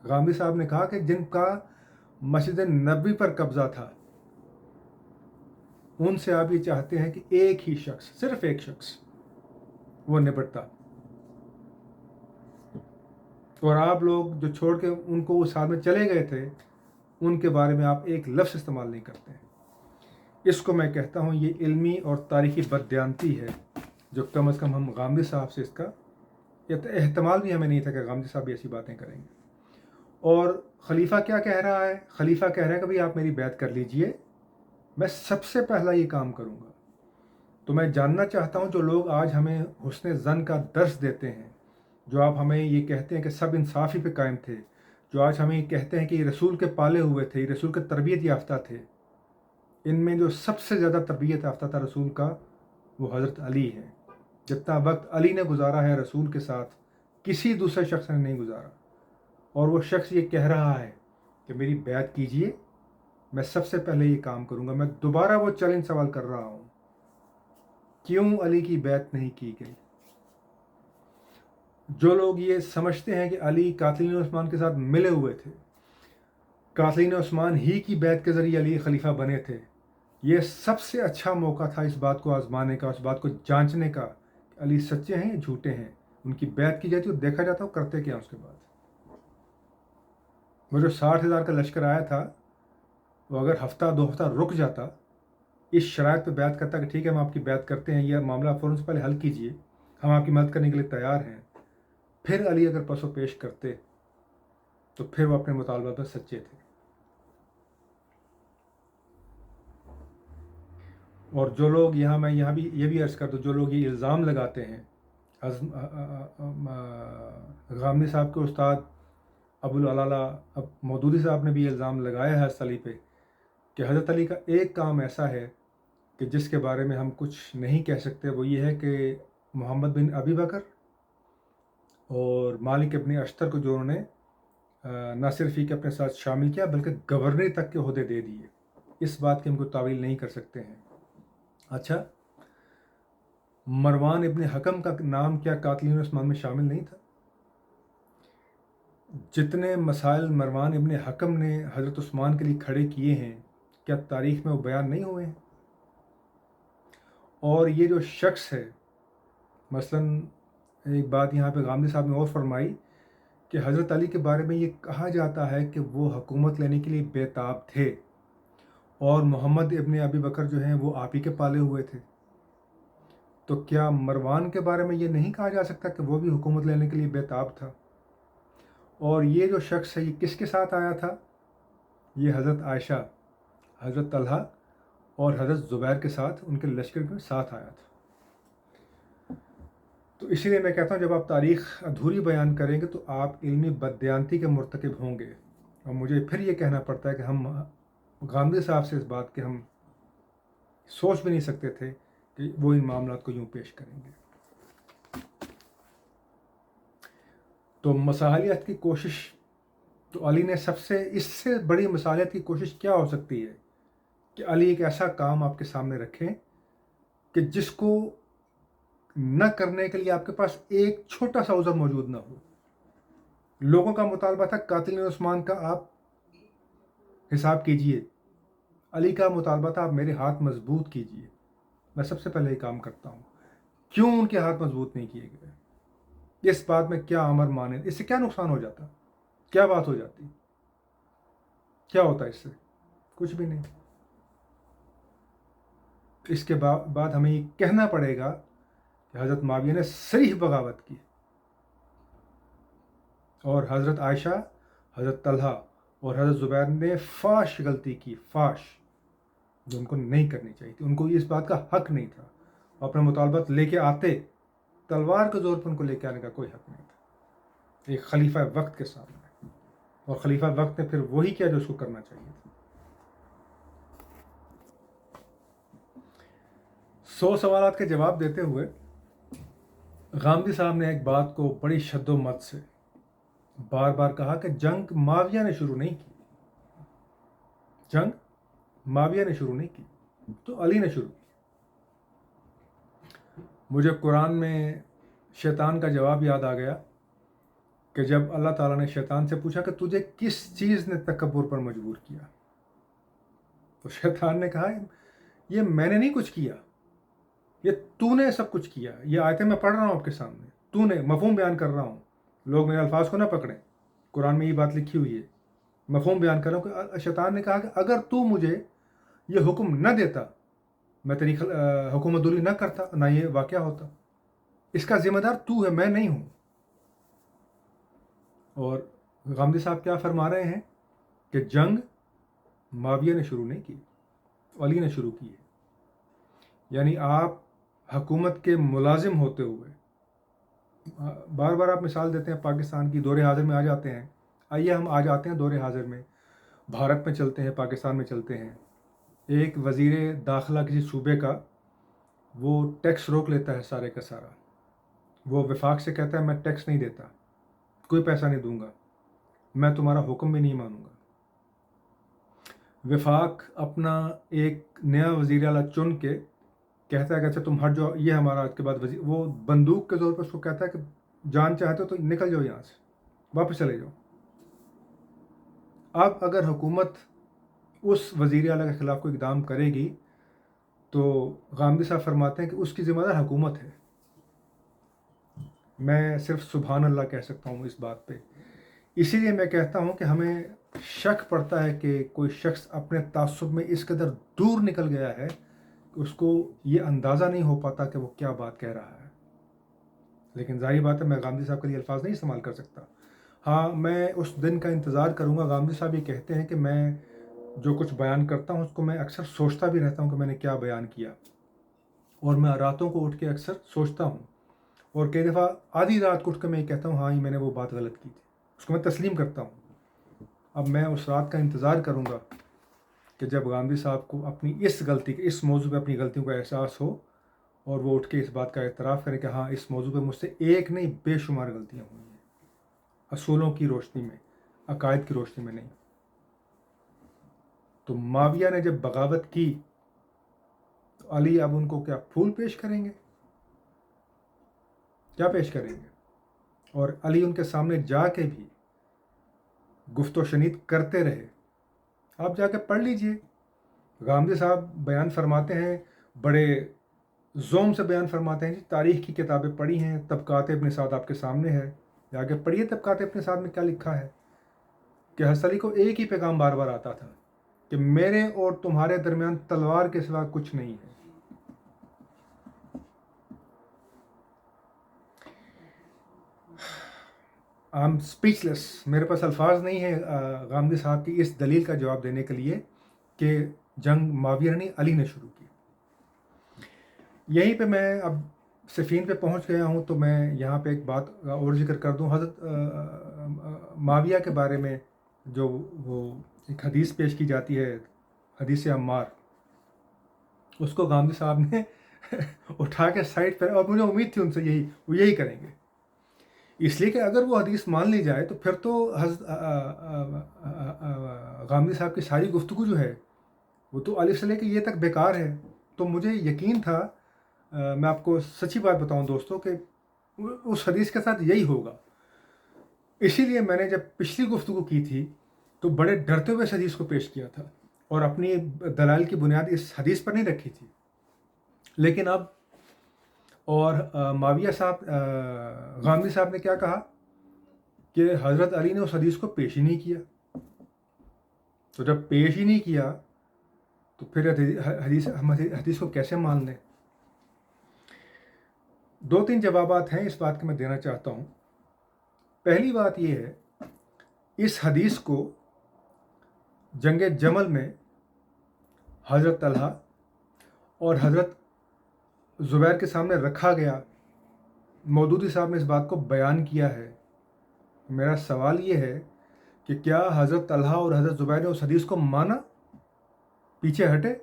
غامدی صاحب نے کہا کہ جن کا مسجد نبوی پر قبضہ تھا، ان سے آپ یہ چاہتے ہیں کہ ایک ہی شخص، صرف ایک شخص وہ نپٹتا، اور آپ لوگ جو چھوڑ کے ان کو اس حال میں چلے گئے تھے ان کے بارے میں آپ ایک لفظ استعمال نہیں کرتے ہیں۔ اس کو میں کہتا ہوں یہ علمی اور تاریخی بددیانتی ہے، جو کم از کم ہم غامدی صاحب سے اس کا احتمال بھی ہمیں نہیں تھا کہ غامدی صاحب بھی ایسی باتیں کریں گے۔ اور خلیفہ کیا کہہ رہا ہے؟ خلیفہ کہہ رہا ہے کہ بھائی آپ میری بیعت کر لیجئے، میں سب سے پہلا یہ کام کروں گا۔ تو میں جاننا چاہتا ہوں جو لوگ آج ہمیں حسن ظن کا درس دیتے ہیں، جو آپ ہمیں یہ کہتے ہیں کہ سب انصافی پہ قائم تھے، جو آج ہمیں یہ کہتے ہیں کہ یہ رسول کے پالے ہوئے تھے، یہ رسول کے تربیت یافتہ تھے، ان میں جو سب سے زیادہ تربیت یافتہ تھا رسول کا وہ حضرت علی ہے۔ جتنا وقت علی نے گزارا ہے رسول کے ساتھ کسی دوسرے شخص نے نہیں گزارا، اور وہ شخص یہ کہہ رہا ہے کہ میری بیعت کیجئے، میں سب سے پہلے یہ کام کروں گا۔ میں دوبارہ وہ چیلنج سوال کر رہا ہوں، کیوں علی کی بیعت نہیں کی گئی؟ جو لوگ یہ سمجھتے ہیں کہ علی قاتلین عثمان کے ساتھ ملے ہوئے تھے، قاتلین عثمان ہی کی بیعت کے ذریعے علی خلیفہ بنے تھے، یہ سب سے اچھا موقع تھا اس بات کو آزمانے کا، اس بات کو جانچنے کا کہ علی سچے ہیں یا جھوٹے ہیں۔ ان کی بیعت کی جاتی اور دیکھا جاتا وہ کرتے کیا اس کے بعد۔ وہ جو 60,000 کا لشکر آیا تھا، وہ اگر ہفتہ 2 ہفتہ رک جاتا، اس شرائط پہ بیعت کرتا کہ ٹھیک ہے ہم آپ کی بیعت کرتے ہیں، یہ معاملہ فوراً سے پہلے حل کیجئے، ہم آپ کی مدد کرنے کے لیے تیار ہیں، پھر علی اگر پس و پیش کرتے تو پھر وہ اپنے مطالبہ پر سچے تھے۔ اور جو لوگ میں یہاں بھی یہ بھی عرض کر دوں، جو لوگ یہ الزام لگاتے ہیں، غامدی صاحب کے استاد ابو مودودی صاحب نے بھی الزام لگایا ہے حضرت علی پہ کہ حضرت علی کا ایک کام ایسا ہے کہ جس کے بارے میں ہم کچھ نہیں کہہ سکتے، وہ یہ ہے کہ محمد بن ابی بکر اور مالک ابن اشتر کو جو انہوں نے نہ صرف ہی کہ اپنے ساتھ شامل کیا بلکہ گورنر تک کے عہدے دے دیے، اس بات کی ہم کو تعویل نہیں کر سکتے ہیں۔ اچھا، مروان ابن حکم کا نام کیا قاتلین عثمان میں شامل نہیں تھا؟ جتنے مسائل مروان ابن حکم نے حضرت عثمان کے لیے کھڑے کیے ہیں، کیا تاریخ میں وہ بیان نہیں ہوئے ہیں؟ اور یہ جو شخص ہے، مثلا ایک بات یہاں پہ غامدی صاحب نے اور فرمائی کہ حضرت علی کے بارے میں یہ کہا جاتا ہے کہ وہ حکومت لینے کے لیے بے تاب تھے، اور محمد ابن ابی بکر جو ہیں وہ آپ ہی کے پالے ہوئے تھے، تو کیا مروان کے بارے میں یہ نہیں کہا جا سکتا کہ وہ بھی حکومت لینے کے لیے بے تاب تھا؟ اور یہ جو شخص ہے یہ کس کے ساتھ آیا تھا؟ یہ حضرت عائشہ، حضرت طلحہ اور حضرت زبیر کے ساتھ، ان کے لشکر کے ساتھ آیا تھا۔ تو اسی لیے میں کہتا ہوں جب آپ تاریخ ادھوری بیان کریں گے تو آپ علمی بددیانتی کے مرتکب ہوں گے، اور مجھے پھر یہ کہنا پڑتا ہے کہ ہم غامدی صاحب سے اس بات کے ہم سوچ بھی نہیں سکتے تھے کہ وہ ان معاملات کو یوں پیش کریں گے۔ تو مصالحت کی کوشش، تو علی نے اس سے بڑی مصالحت کی کوشش کیا ہو سکتی ہے کہ علی ایک ایسا کام آپ کے سامنے رکھیں کہ جس کو نہ کرنے کے لیے آپ کے پاس ایک چھوٹا سا عذر موجود نہ ہو۔ لوگوں کا مطالبہ تھا قاتلین عثمان کا آپ حساب کیجئے، علی کا مطالبہ تھا آپ میرے ہاتھ مضبوط کیجئے۔ میں سب سے پہلے یہ کام کرتا ہوں، کیوں ان کے ہاتھ مضبوط نہیں کیے گئے؟ اس بات میں کیا امر مانے؟ اس سے کیا نقصان ہو جاتا؟ کیا بات ہو جاتی؟ کیا ہوتا اس سے؟ کچھ بھی نہیں. اس کے بعد ہمیں یہ کہنا پڑے گا کہ حضرت معاویہ نے صریح بغاوت کی، اور حضرت عائشہ، حضرت طلحہ اور حضرت زبیر نے فاش غلطی کی، فاش، جو ان کو نہیں کرنی چاہیے تھی. ان کو اس بات کا حق نہیں تھا. اپنے مطالبات لے کے آتے، تلوار کے زور پر ان کو لے کے آنے کا کوئی حق نہیں تھا ایک خلیفہ وقت کے سامنے. اور خلیفہ وقت نے پھر وہی کیا جو اس کو کرنا چاہیے تھا. 100 سوالات کے جواب دیتے ہوئے غامدی صاحب نے ایک بات کو بڑی شد و مت سے بار بار کہا کہ جنگ معاویہ نے شروع نہیں کی. جنگ معاویہ نے شروع نہیں کی، تو علی نے شروع کی. مجھے قرآن میں شیطان کا جواب یاد آ گیا کہ جب اللہ تعالیٰ نے شیطان سے پوچھا کہ تجھے کس چیز نے تکبر پر مجبور کیا، تو شیطان نے کہا یہ میں نے نہیں کچھ کیا، یہ تو نے سب کچھ کیا. یہ آیتیں میں پڑھ رہا ہوں آپ کے سامنے، تو نے مفہوم بیان کر رہا ہوں. لوگ میرے الفاظ کو نہ پکڑیں، قرآن میں یہ بات لکھی ہوئی ہے، مفہوم بیان کر رہا ہوں. کہ شیطان نے کہا کہ اگر تو مجھے یہ حکم نہ دیتا، میں تیری حکومت دوری نہ کرتا، نہ یہ واقعہ ہوتا. اس کا ذمہ دار تو ہے، میں نہیں ہوں. اور غامدی صاحب کیا فرما رہے ہیں کہ جنگ معاویہ نے شروع نہیں کی، علی نے شروع کی ہے. یعنی آپ حکومت کے ملازم ہوتے ہوئے، بار بار آپ مثال دیتے ہیں پاکستان کی، دور حاضر میں آ جاتے ہیں. آئیے ہم آ جاتے ہیں دور حاضر میں، بھارت میں چلتے ہیں، پاکستان میں چلتے ہیں. ایک وزیر داخلہ کسی صوبے کا، وہ ٹیکس روک لیتا ہے سارے کا سارا. وہ وفاق سے کہتا ہے میں ٹیکس نہیں دیتا، کوئی پیسہ نہیں دوں گا، میں تمہارا حکم بھی نہیں مانوں گا. وفاق اپنا ایک نیا وزیر اعلیٰ چن کے کہتا ہے کہ اچھا تم ہٹ جاؤ، یہ ہمارا آج کے بعد وزیر. وہ بندوق کے زور پر اس کو کہتا ہے کہ جان چاہتے ہو تو نکل جاؤ یہاں سے، واپس چلے جاؤ. اب اگر حکومت اس وزیر اعلیٰ کے خلاف کوئی اقدام کرے گی تو غامدی صاحب فرماتے ہیں کہ اس کی ذمہ دار حکومت ہے. میں صرف سبحان اللہ کہہ سکتا ہوں اس بات پہ. اسی لیے میں کہتا ہوں کہ ہمیں شک پڑتا ہے کہ کوئی شخص اپنے تعصب میں اس قدر دور نکل گیا ہے کہ اس کو یہ اندازہ نہیں ہو پاتا کہ وہ کیا بات کہہ رہا ہے. لیکن ظاہر بات ہے میں غامدی صاحب کے لیے الفاظ نہیں استعمال کر سکتا. ہاں، میں اس دن کا انتظار کروں گا. غامدی صاحب یہ کہتے ہیں کہ میں جو کچھ بیان کرتا ہوں اس کو میں اکثر سوچتا بھی رہتا ہوں کہ میں نے کیا بیان کیا، اور میں راتوں کو اٹھ کے اکثر سوچتا ہوں، اور کئی دفعہ آدھی رات کو اٹھ کے میں یہ کہتا ہوں ہاں میں نے وہ بات غلط کی تھی. اس کو میں تسلیم کرتا ہوں. اب میں اس رات کا انتظار کروں گا کہ جب غامدی صاحب کو اپنی اس غلطی کے، اس موضوع پہ اپنی غلطیوں کا احساس ہو، اور وہ اٹھ کے اس بات کا اعتراف کریں کہ ہاں اس موضوع پہ مجھ سے ایک نہیں بے شمار غلطیاں ہوئی ہیں، اصولوں کی روشنی میں، عقائد کی روشنی میں نہیں. تو معاویہ نے جب بغاوت کی تو علی اب ان کو کیا پھول پیش کریں گے؟ کیا پیش کریں گے؟ اور علی ان کے سامنے جا کے بھی گفت و شنید کرتے رہے. آپ جا کے پڑھ لیجئے. غامدی صاحب بیان فرماتے ہیں، بڑے زوم سے بیان فرماتے ہیں. جی تاریخ کی کتابیں پڑھی ہیں، طبقات ابن سعد آپ کے سامنے ہے، جا کے پڑھیے طبقات ابن سعد میں کیا لکھا ہے کہ حضرت علی کو ایک ہی پیغام بار بار آتا تھا کہ میرے اور تمہارے درمیان تلوار کے سوا کچھ نہیں ہے. I'm speechless. میرے پاس الفاظ نہیں ہیں غامدی صاحب کی اس دلیل کا جواب دینے کے لیے کہ جنگ معاویہ نے علی نے شروع کی. یہیں پہ میں اب صفین پہ پہنچ گیا ہوں، تو میں یہاں پہ ایک بات اور ذکر کر دوں. حضرت معاویہ کے بارے میں جو وہ ایک حدیث پیش کی جاتی ہے، حدیث عمار، اس کو غامدی صاحب نے اٹھا کے سائڈ پہ، اور مجھے امید تھی ان سے وہ یہی کریں گے. اس لیے کہ اگر وہ حدیث مان لی جائے تو پھر تو غامدی صاحب کی ساری گفتگو جو ہے وہ تو الف سے لے کے یہ تک بیکار ہے. تو مجھے یقین تھا، میں آپ کو سچی بات بتاؤں دوستوں، کہ اس حدیث کے ساتھ یہی ہوگا. اسی لیے میں نے جب پچھلی گفتگو کی تھی تو بڑے ڈرتے ہوئے اس حدیث کو پیش کیا تھا، اور اپنی دلائل کی بنیاد اس حدیث پر نہیں رکھی تھی. لیکن اب اور معاویہ صاحب غامدی صاحب نے کیا کہا کہ حضرت علی نے اس حدیث کو پیش ہی نہیں کیا. تو جب پیش ہی نہیں کیا تو پھر حدیث کو کیسے مان لیں؟ 2-3 جوابات ہیں اس بات کے میں دینا چاہتا ہوں. پہلی بات یہ ہے، اس حدیث کو جنگ جمل میں حضرت طلحہ اور حضرت زبیر کے سامنے رکھا گیا. مودودی صاحب نے اس بات کو بیان کیا ہے. میرا سوال یہ ہے کہ کیا حضرت طلحہ اور حضرت زبیر نے اس حدیث کو مانا؟ پیچھے ہٹے؟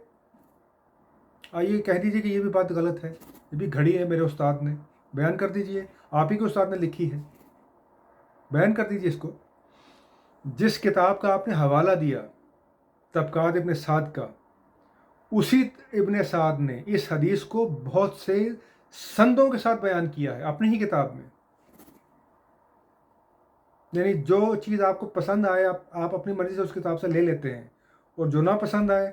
آئیے کہہ دیجئے کہ یہ بھی بات غلط ہے، یہ بھی گھڑی ہے میرے استاد نے. بیان کر دیجئے، آپ ہی کے استاد نے لکھی ہے، بیان کر دیجئے اس کو. جس کتاب کا آپ نے حوالہ دیا طبقات ابن سعد کا، اسی ابن سعد نے اس حدیث کو بہت سے سندوں کے ساتھ بیان کیا ہے اپنی ہی کتاب میں. یعنی جو چیز آپ کو پسند آئے آپ اپنی مرضی سے اس کتاب سے لے لیتے ہیں، اور جو نہ پسند آئے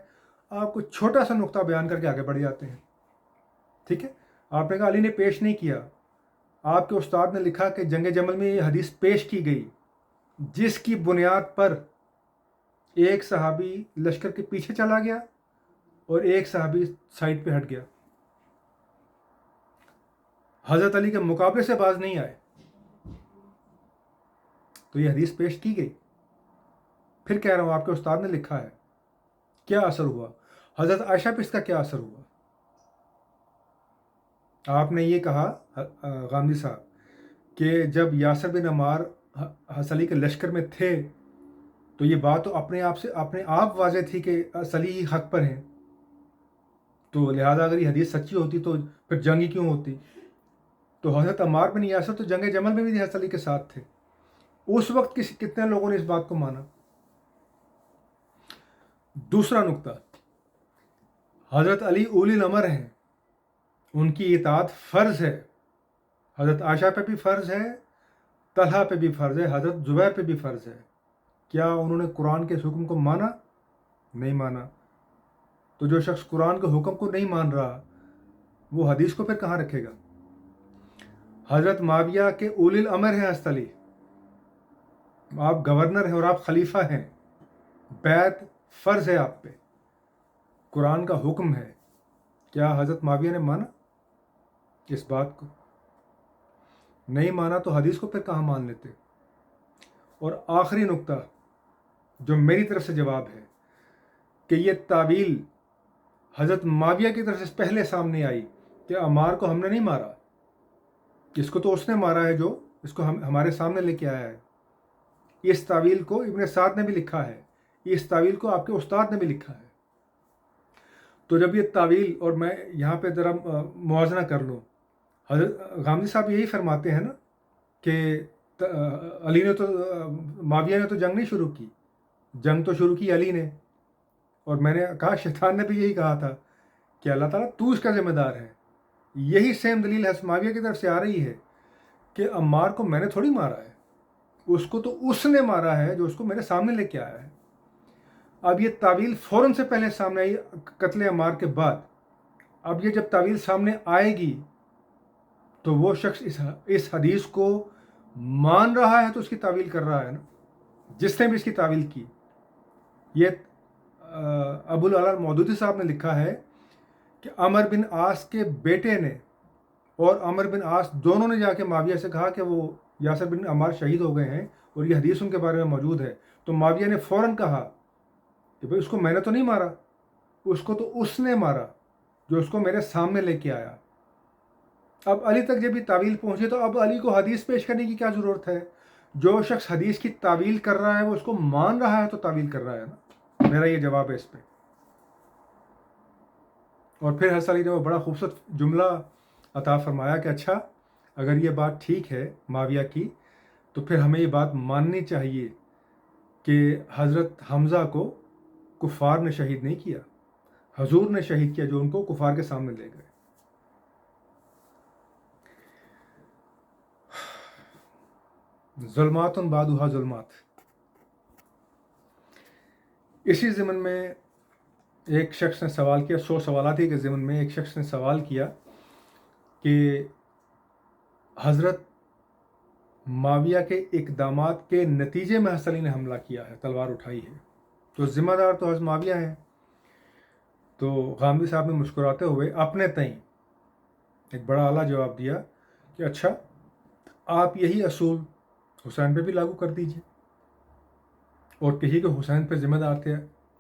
آپ کو چھوٹا سا نقطہ بیان کر کے آگے بڑھ جاتے ہیں. ٹھیک ہے، آپ نے کہا علی نے پیش نہیں کیا. آپ کے استاد نے لکھا کہ جنگ جمل میں یہ حدیث پیش کی گئی، جس کی بنیاد پر ایک صحابی لشکر کے پیچھے چلا گیا اور ایک صحابی سائڈ پہ ہٹ گیا. حضرت علی کے مقابلے سے باز نہیں آئے. تو یہ حدیث پیش کی گئی. پھر کہہ رہا ہوں آپ کے استاد نے لکھا ہے. کیا اثر ہوا؟ حضرت عائشہ پہ اس کا کیا اثر ہوا؟ آپ نے یہ کہا غامدی صاحب کہ جب یاسر بن عمار علی کے لشکر میں تھے تو یہ بات تو اپنے آپ واضح تھی کہ علی ہی حق پر ہیں، تو لہذا اگر یہ حدیث سچی ہوتی تو پھر جنگ ہی کیوں ہوتی؟ تو حضرت عمار بن یاسر تو جنگ جمل میں بھی حضرت علی کے ساتھ تھے. اس وقت کتنے لوگوں نے اس بات کو مانا؟ دوسرا نقطہ، حضرت علی اولی الامر ہیں، ان کی اطاعت فرض ہے. حضرت عائشہ پہ بھی فرض ہے، طلحہ پہ بھی فرض ہے، حضرت زبیر پہ بھی فرض ہے. کیا انہوں نے قرآن کے حکم کو مانا؟ نہیں مانا. تو جو شخص قرآن کے حکم کو نہیں مان رہا وہ حدیث کو پھر کہاں رکھے گا؟ حضرت معاویہ کے اولی الامر ہیں حضرت علی. آپ گورنر ہیں اور آپ خلیفہ ہیں، بیعت فرض ہے آپ پہ، قرآن کا حکم ہے. کیا حضرت معاویہ نے مانا اس بات کو؟ نہیں مانا تو حدیث کو پھر کہاں مان لیتے؟ اور آخری نقطہ جو میری طرف سے جواب ہے کہ یہ تعویل حضرت معاویہ کی طرف سے پہلے سامنے آئی کہ عمار کو ہم نے نہیں مارا، اس کو تو اس نے مارا ہے جو اس کو ہمارے سامنے لے کے آیا ہے. اس تعویل کو ابن سعد نے بھی لکھا ہے، اس تعویل کو آپ کے استاد نے بھی لکھا ہے. تو جب یہ تعویل، اور میں یہاں پہ ذرا موازنہ کر لوں، حضرت غامدی صاحب یہی فرماتے ہیں نا کہ علی نے تو معاویہ نے تو جنگ نہیں شروع کی، جنگ تو شروع کی علی نے. اور میں نے کہا شیطان نے بھی یہی کہا تھا کہ اللہ تعالیٰ تو اس کا ذمہ دار ہے. یہی سیم دلیل حضرت معاویہ کی طرف سے آ رہی ہے کہ عمار کو میں نے تھوڑی مارا ہے، اس کو تو اس نے مارا ہے جو اس کو میرے سامنے لے کے آیا ہے. اب یہ تعویل فوراً سے پہلے سامنے آئی قتل عمار کے بعد. اب یہ جب تعویل سامنے آئے گی تو وہ شخص اس حدیث کو مان رہا ہے تو اس کی تعویل کر رہا ہے نا، جس نے بھی اس کی تعویل کی. یہ ابو العلا مودودی صاحب نے لکھا ہے کہ عمر بن عاص کے بیٹے نے اور عمر بن عاص دونوں نے جا کے معاویہ سے کہا کہ وہ یاسر بن عمار شہید ہو گئے ہیں اور یہ حدیث ان کے بارے میں موجود ہے. تو معاویہ نے فوراً کہا کہ بھائی اس کو میں نے تو نہیں مارا، اس کو تو اس نے مارا جو اس کو میرے سامنے لے کے آیا. اب علی تک جب یہ تعویل پہنچے تو اب علی کو حدیث پیش کرنے کی کیا ضرورت ہے؟ جو شخص حدیث کی تعویل کر رہا ہے وہ اس کو مان رہا ہے تو تعویل کر رہا ہے نا. میرا یہ جواب ہے اس پہ. اور پھر حضرت علی نے وہ بڑا خوبصورت جملہ عطا فرمایا کہ اچھا اگر یہ بات ٹھیک ہے معاویہ کی تو پھر ہمیں یہ بات ماننی چاہیے کہ حضرت حمزہ کو کفار نے شہید نہیں کیا، حضور نے شہید کیا جو ان کو کفار کے سامنے لے گئے. ظلمات بعدها ظلمات. اسی ضمن میں ایک شخص نے سوال کیا، 100 سوالات ہی کے ضمن میں ایک شخص نے سوال کیا کہ حضرت معاویہ کے اقدامات کے نتیجے میں حسن علی نے حملہ کیا ہے، تلوار اٹھائی ہے، تو ذمہ دار تو حضرت معاویہ ہیں۔ تو غامدی صاحب نے مسکراتے ہوئے اپنے تئیں ایک بڑا اعلیٰ جواب دیا کہ اچھا، آپ یہی اصول حسین پہ بھی لاگو کر دیجیے اور کہیے کہ حسین پہ ذمہ دار تھے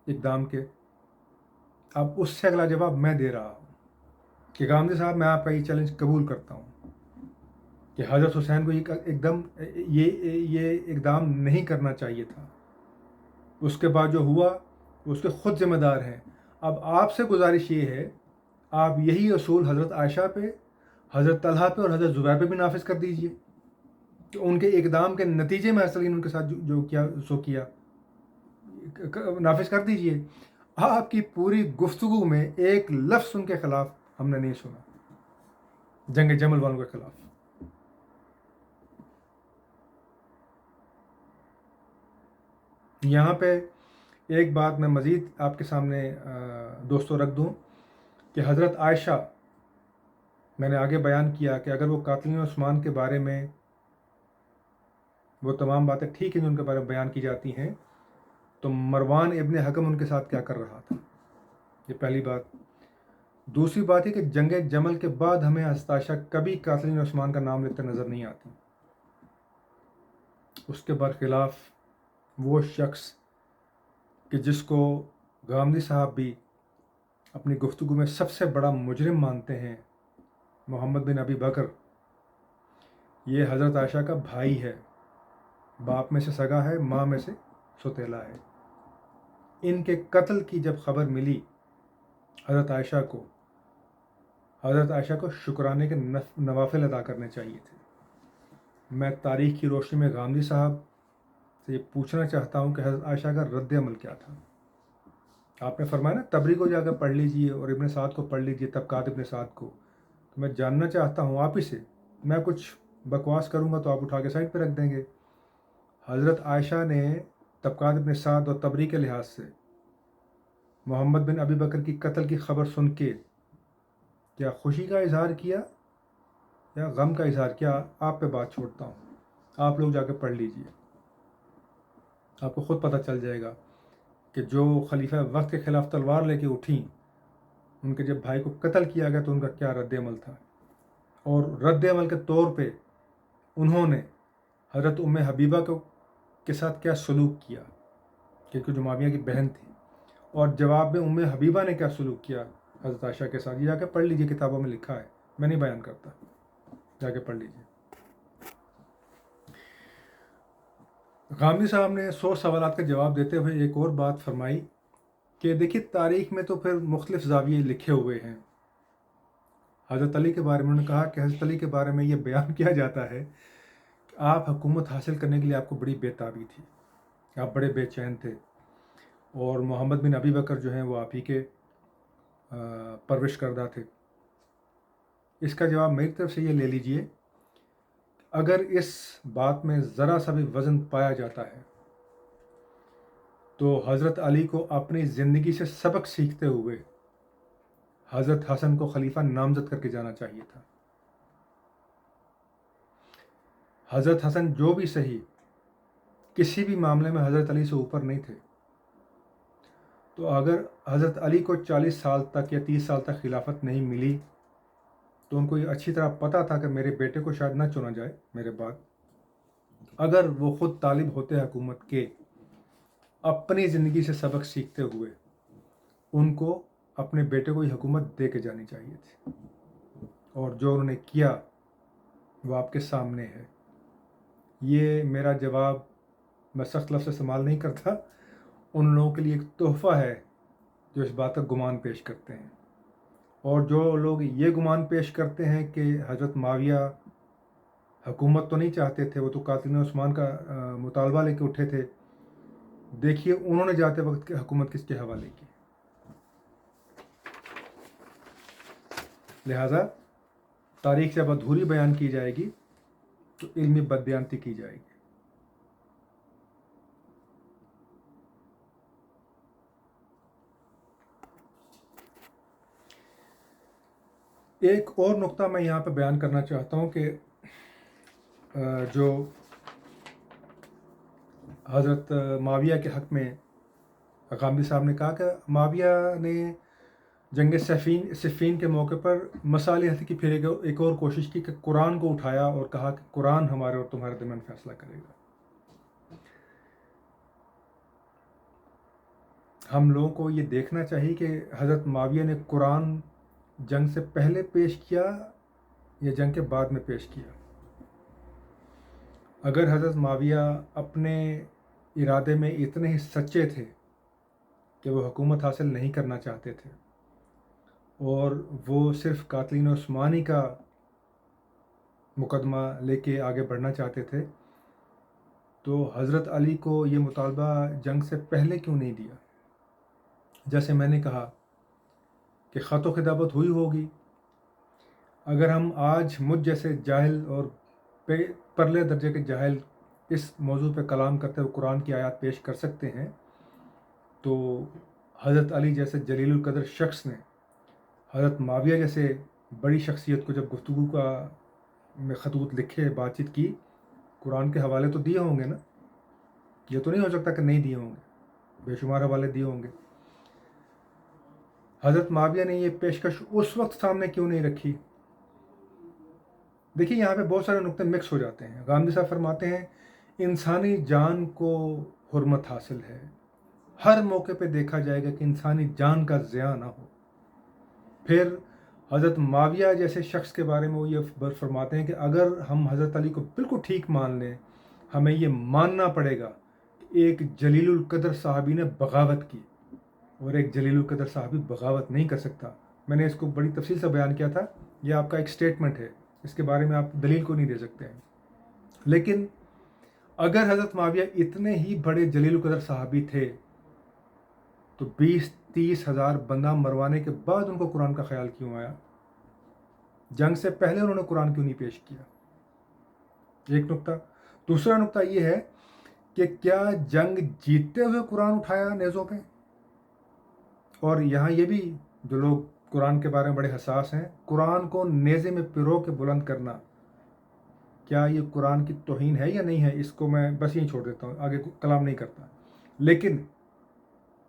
اقدام کے۔ اب اس سے اگلا جواب میں دے رہا ہوں کہ غامدی صاحب، میں آپ کا یہ چیلنج قبول کرتا ہوں کہ حضرت حسین کو یہ اقدام نہیں کرنا چاہیے تھا۔ اس کے بعد جو ہوا اس کے خود ذمہ دار ہیں۔ اب آپ سے گزارش یہ ہے، آپ یہی اصول حضرت عائشہ پہ، حضرت طلحہ پہ اور حضرت زبیر پہ بھی نافذ کر دیجئے کہ ان کے اقدام کے نتیجے میں حسن علی نے ان کے ساتھ جو کیا سو کیا، نافذ کر دیجئے۔ آپ کی پوری گفتگو میں ایک لفظ ان کے خلاف ہم نے نہیں سنا، جنگ جمل والوں کے خلاف۔ یہاں پہ ایک بات میں مزید آپ کے سامنے دوستوں رکھ دوں کہ حضرت عائشہ، میں نے آگے بیان کیا کہ اگر وہ قاتلین عثمان کے بارے میں وہ تمام باتیں ٹھیک ہیں جو ان کے بارے میں بیان کی جاتی ہیں، تو مروان ابن حکم ان کے ساتھ کیا کر رہا تھا، یہ پہلی بات۔ دوسری بات ہے کہ جنگ جمل کے بعد ہمیں حضرت عائشہ کبھی قاتلین عثمان کا نام لیتے نظر نہیں آتی۔ اس کے برخلاف وہ شخص کہ جس کو غامدی صاحب بھی اپنی گفتگو میں سب سے بڑا مجرم مانتے ہیں، محمد بن ابی بکر، یہ حضرت عائشہ کا بھائی ہے، باپ میں سے سگا ہے، ماں میں سے سوتیلا ہے۔ ان کے قتل کی جب خبر ملی حضرت عائشہ کو شکرانے کے نوافل ادا کرنے چاہیے تھے۔ میں تاریخ کی روشنی میں غامدی صاحب سے یہ پوچھنا چاہتا ہوں کہ حضرت عائشہ کا رد عمل کیا تھا۔ آپ نے فرمایا نا تبری کو جا کر پڑھ لیجئے اور ابن سعد کو پڑھ لیجئے، طبقات ابن سعد کو۔ تو میں جاننا چاہتا ہوں آپ ہی سے، میں کچھ بکواس کروں گا تو آپ اٹھا کے سائڈ پہ رکھ دیں گے۔ حضرت عائشہ نے طبقات ابن سعد اور تبری کے لحاظ سے محمد بن ابی بکر کی قتل کی خبر سن کے کیا خوشی کا اظہار کیا یا غم کا اظہار کیا؟ آپ پہ بات چھوڑتا ہوں، آپ لوگ جا کے پڑھ لیجئے، آپ کو خود پتہ چل جائے گا کہ جو خلیفہ وقت کے خلاف تلوار لے کے اٹھیں، ان کے جب بھائی کو قتل کیا گیا تو ان کا کیا رد عمل تھا، اور رد عمل کے طور پہ انہوں نے حضرت ام حبیبہ کے ساتھ کیا سلوک کیا، کیونکہ جو معاویہ کی بہن تھی، اور جواب میں ام حبیبہ نے کیا سلوک کیا حضرت عائشہ کے ساتھ، یہ جا کے پڑھ لیجئے، کتابوں میں لکھا ہے، میں نہیں بیان کرتا، جا کے پڑھ لیجئے۔ غامدی صاحب نے 100 سوالات کا جواب دیتے ہوئے ایک اور بات فرمائی کہ دیکھیے تاریخ میں تو پھر مختلف زاویے لکھے ہوئے ہیں۔ حضرت علی کے بارے میں انہوں نے کہا کہ حضرت علی کے بارے میں یہ بیان کیا جاتا ہے کہ آپ حکومت حاصل کرنے کے لیے آپ کو بڑی بےتابی تھی، آپ بڑے بے چین تھے، اور محمد بن ابی بکر جو ہیں وہ آپ ہی کے پرورش کردہ تھے۔ اس کا جواب میری طرف سے یہ لے لیجئے، اگر اس بات میں ذرا سا بھی وزن پایا جاتا ہے تو حضرت علی کو اپنی زندگی سے سبق سیکھتے ہوئے حضرت حسن کو خلیفہ نامزد کر کے جانا چاہیے تھا۔ حضرت حسن جو بھی صحیح کسی بھی معاملے میں حضرت علی سے اوپر نہیں تھے، تو اگر حضرت علی کو 40 سال تک یا 30 سال تک خلافت نہیں ملی تو ان کو یہ اچھی طرح پتہ تھا کہ میرے بیٹے کو شاید نہ چنا جائے میرے بعد۔ اگر وہ خود طالب ہوتے حکومت کے، اپنی زندگی سے سبق سیکھتے ہوئے ان کو اپنے بیٹے کو یہ حکومت دے کے جانی چاہیے تھی، اور جو انہوں نے کیا وہ آپ کے سامنے ہے۔ یہ میرا جواب میں سخت لفظ استعمال نہیں کرتا، ان لوگوں کے لیے ایک تحفہ ہے جو اس بات کا گمان پیش کرتے ہیں، اور جو لوگ یہ گمان پیش کرتے ہیں کہ حضرت معاویہ حکومت تو نہیں چاہتے تھے، وہ تو قاتلین عثمان کا مطالبہ لے کے اٹھے تھے، دیکھیے انہوں نے جاتے وقت کی حکومت کس کے حوالے کی۔ لہٰذا تاریخ سے اب ادھوری بیان کی جائے گی تو علمی بددیانتی کی جائے گی۔ ایک اور نقطہ میں یہاں پہ بیان کرنا چاہتا ہوں کہ جو حضرت معاویہ کے حق میں غامدی صاحب نے کہا کہ معاویہ نے جنگ صفین کے موقع پر مصالحت کی پھر ایک اور کوشش کی کہ قرآن کو اٹھایا اور کہا کہ قرآن ہمارے اور تمہارے درمیان فیصلہ کرے گا. ہم لوگوں کو یہ دیکھنا چاہیے کہ حضرت معاویہ نے قرآن جنگ سے پہلے پیش کیا یا جنگ کے بعد میں پیش کیا. اگر حضرت معاویہ اپنے ارادے میں اتنے ہی سچے تھے کہ وہ حکومت حاصل نہیں کرنا چاہتے تھے اور وہ صرف قاتلین عثمانی کا مقدمہ لے کے آگے بڑھنا چاہتے تھے تو حضرت علی کو یہ مطالبہ جنگ سے پہلے کیوں نہیں دیا؟ جیسے میں نے کہا کہ خط و خطابت ہوئی ہوگی. اگر ہم آج مجھ جیسے جاہل اور پرلے درجے کے جاہل اس موضوع پہ کلام کرتے ہوئے قرآن کی آیات پیش کر سکتے ہیں تو حضرت علی جیسے جلیل القدر شخص نے حضرت معاویہ جیسے بڑی شخصیت کو جب گفتگو کا میں خطوط لکھے بات چیت کی قرآن کے حوالے تو دیے ہوں گے نا. یہ تو نہیں ہو سکتا کہ نہیں دیے ہوں گے، بے شمار حوالے دیے ہوں گے. حضرت معاویہ نے یہ پیشکش اس وقت سامنے کیوں نہیں رکھی؟ دیکھیے یہاں پہ بہت سارے نقطے مکس ہو جاتے ہیں. غامدی صاحب فرماتے ہیں انسانی جان کو حرمت حاصل ہے، ہر موقع پہ دیکھا جائے گا کہ انسانی جان کا ضیاع نہ ہو. پھر حضرت معاویہ جیسے شخص کے بارے میں وہ یہ فرماتے ہیں کہ اگر ہم حضرت علی کو بالکل ٹھیک مان لیں ہمیں یہ ماننا پڑے گا کہ ایک جلیل القدر صحابی نے بغاوت کی اور ایک جلیل القدر صحابی بغاوت نہیں کر سکتا. میں نے اس کو بڑی تفصیل سے بیان کیا تھا، یہ آپ کا ایک سٹیٹمنٹ ہے، اس کے بارے میں آپ دلیل کو نہیں دے سکتے ہیں. لیکن اگر حضرت معاویہ اتنے ہی بڑے جلیل القدر صحابی تھے تو 20-30 ہزار بندہ مروانے کے بعد ان کو قرآن کا خیال کیوں آیا؟ جنگ سے پہلے انہوں نے قرآن کیوں نہیں پیش کیا؟ ایک نقطہ. دوسرا نقطہ یہ ہے کہ کیا جنگ جیتتے ہوئے قرآن اٹھایا نیزوں پہ؟ اور یہاں یہ بھی جو لوگ قرآن کے بارے میں بڑے حساس ہیں، قرآن کو نیزے میں پرو کے بلند کرنا کیا یہ قرآن کی توہین ہے یا نہیں ہے؟ اس کو میں بس یہیں چھوڑ دیتا ہوں، آگے کلام نہیں کرتا. لیکن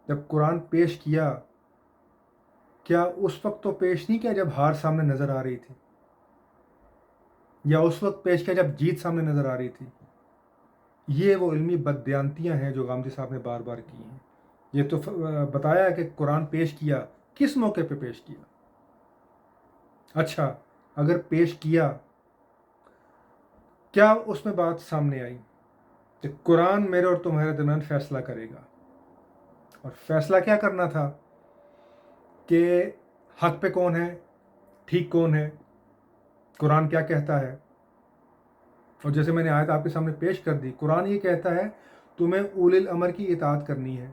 جب قرآن پیش کیا کیا اس وقت تو پیش نہیں کیا جب ہار سامنے نظر آ رہی تھی، یا اس وقت پیش کیا جب جیت سامنے نظر آ رہی تھی؟ یہ وہ علمی بددیانتیاں ہیں جو غامدی صاحب نے بار بار کی ہیں. یہ تو بتایا کہ قرآن پیش کیا، کس موقع پہ پیش کیا؟ اچھا اگر پیش کیا کیا اس میں بات سامنے آئی کہ قرآن میرے اور تمہارے درمیان فیصلہ کرے گا؟ اور فیصلہ کیا کرنا تھا کہ حق پہ کون ہے، ٹھیک کون ہے، قرآن کیا کہتا ہے. اور جیسے میں نے آیت آپ کے سامنے پیش کر دی، قرآن یہ کہتا ہے تمہیں اولی الامر کی اطاعت کرنی ہے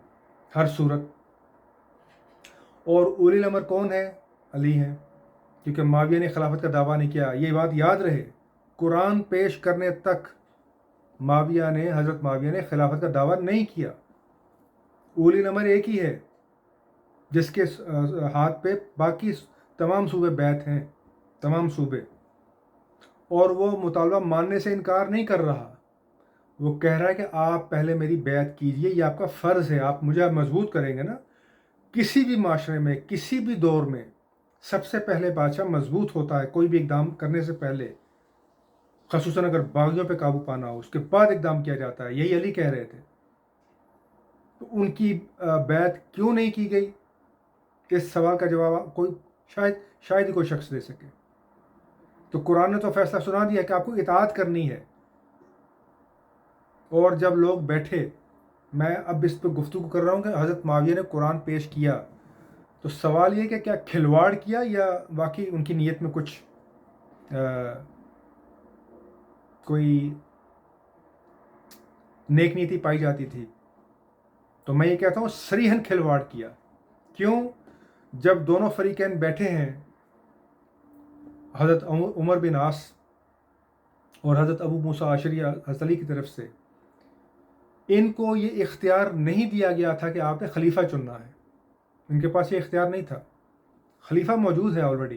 ہر صورت. اور اولی الامر کون ہے؟ علی ہے، کیونکہ معاویہ نے خلافت کا دعویٰ نہیں کیا. یہ بات یاد رہے، قرآن پیش کرنے تک حضرت معاویہ نے خلافت کا دعویٰ نہیں کیا. اولی الامر ایک ہی ہے جس کے ہاتھ پہ باقی تمام صوبے بیعت ہیں، تمام صوبے، اور وہ مطالبہ ماننے سے انکار نہیں کر رہا. وہ کہہ رہا ہے کہ آپ پہلے میری بیعت کیجئے، یہ آپ کا فرض ہے، آپ مجھے مضبوط کریں گے نا. کسی بھی معاشرے میں کسی بھی دور میں سب سے پہلے بادشاہ مضبوط ہوتا ہے کوئی بھی اقدام کرنے سے پہلے، خصوصاً اگر باغیوں پہ قابو پانا ہو، اس کے بعد اقدام کیا جاتا ہے. یہی علی کہہ رہے تھے. تو ان کی بیعت کیوں نہیں کی گئی؟ اس سوال کا جواب کوئی شاید ہی کوئی شخص دے سکے. تو قرآن نے تو فیصلہ سنا دیا کہ آپ کو اطاعت کرنی ہے. اور جب لوگ بیٹھے، میں اب اس پہ گفتگو کر رہا ہوں کہ حضرت معاویہ نے قرآن پیش کیا، تو سوال یہ کہ کیا کھلواڑ کیا یا واقعی ان کی نیت میں کچھ کوئی نیک نیتی پائی جاتی تھی؟ تو میں یہ کہتا ہوں صریحاً کھلواڑ کیا. کیوں؟ جب دونوں فریقین بیٹھے ہیں، حضرت عمر بن عاص اور حضرت ابو موسیٰ اشعری حضرت علی کی طرف سے، ان کو یہ اختیار نہیں دیا گیا تھا کہ آپ نے خلیفہ چننا ہے. ان کے پاس یہ اختیار نہیں تھا. خلیفہ موجود ہے آلریڈی،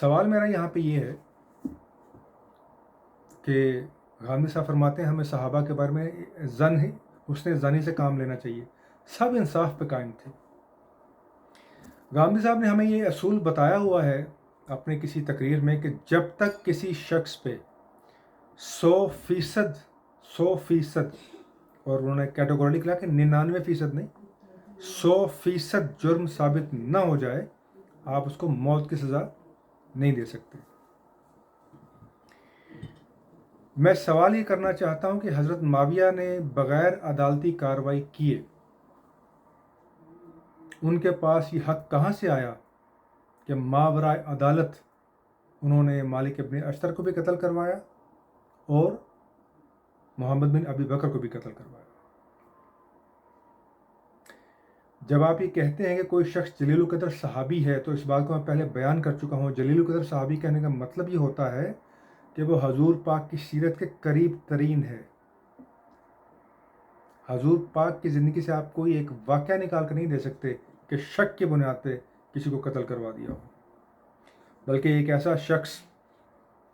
سوال میرا یہاں پہ یہ ہے کہ غامدی صاحب فرماتے ہیں ہمیں صحابہ کے بارے میں حسن ظنی سے کام لینا چاہیے، سب انصاف پہ قائم تھے۔ غامدی صاحب نے ہمیں یہ اصول بتایا ہوا ہے اپنے کسی تقریر میں کہ جب تک کسی شخص پہ 100% اور انہوں نے کیٹیگوریکلی کہا کہ 99% نہیں، 100% جرم ثابت نہ ہو جائے آپ اس کو موت کی سزا نہیں دے سکتے۔ میں سوال یہ کرنا چاہتا ہوں کہ حضرت معاویہ نے بغیر عدالتی کارروائی کیے ان کے پاس یہ حق کہاں سے آیا کہ ماورائے عدالت انہوں نے مالک ابن اشتر کو بھی قتل کروایا اور محمد بن ابی بکر کو بھی قتل کروایا؟ جب آپ یہ کہتے ہیں کہ کوئی شخص جلیل القدر صحابی ہے تو اس بات کو میں پہلے بیان کر چکا ہوں، جلیل القدر صحابی کہنے کا مطلب یہ ہوتا ہے کہ وہ حضور پاک کی سیرت کے قریب ترین ہے۔ حضور پاک کی زندگی سے آپ کوئی ایک واقعہ نکال کر نہیں دے سکتے کہ شک کی بنیاد پہ کسی کو قتل کروا دیا ہو، بلکہ ایک ایسا شخص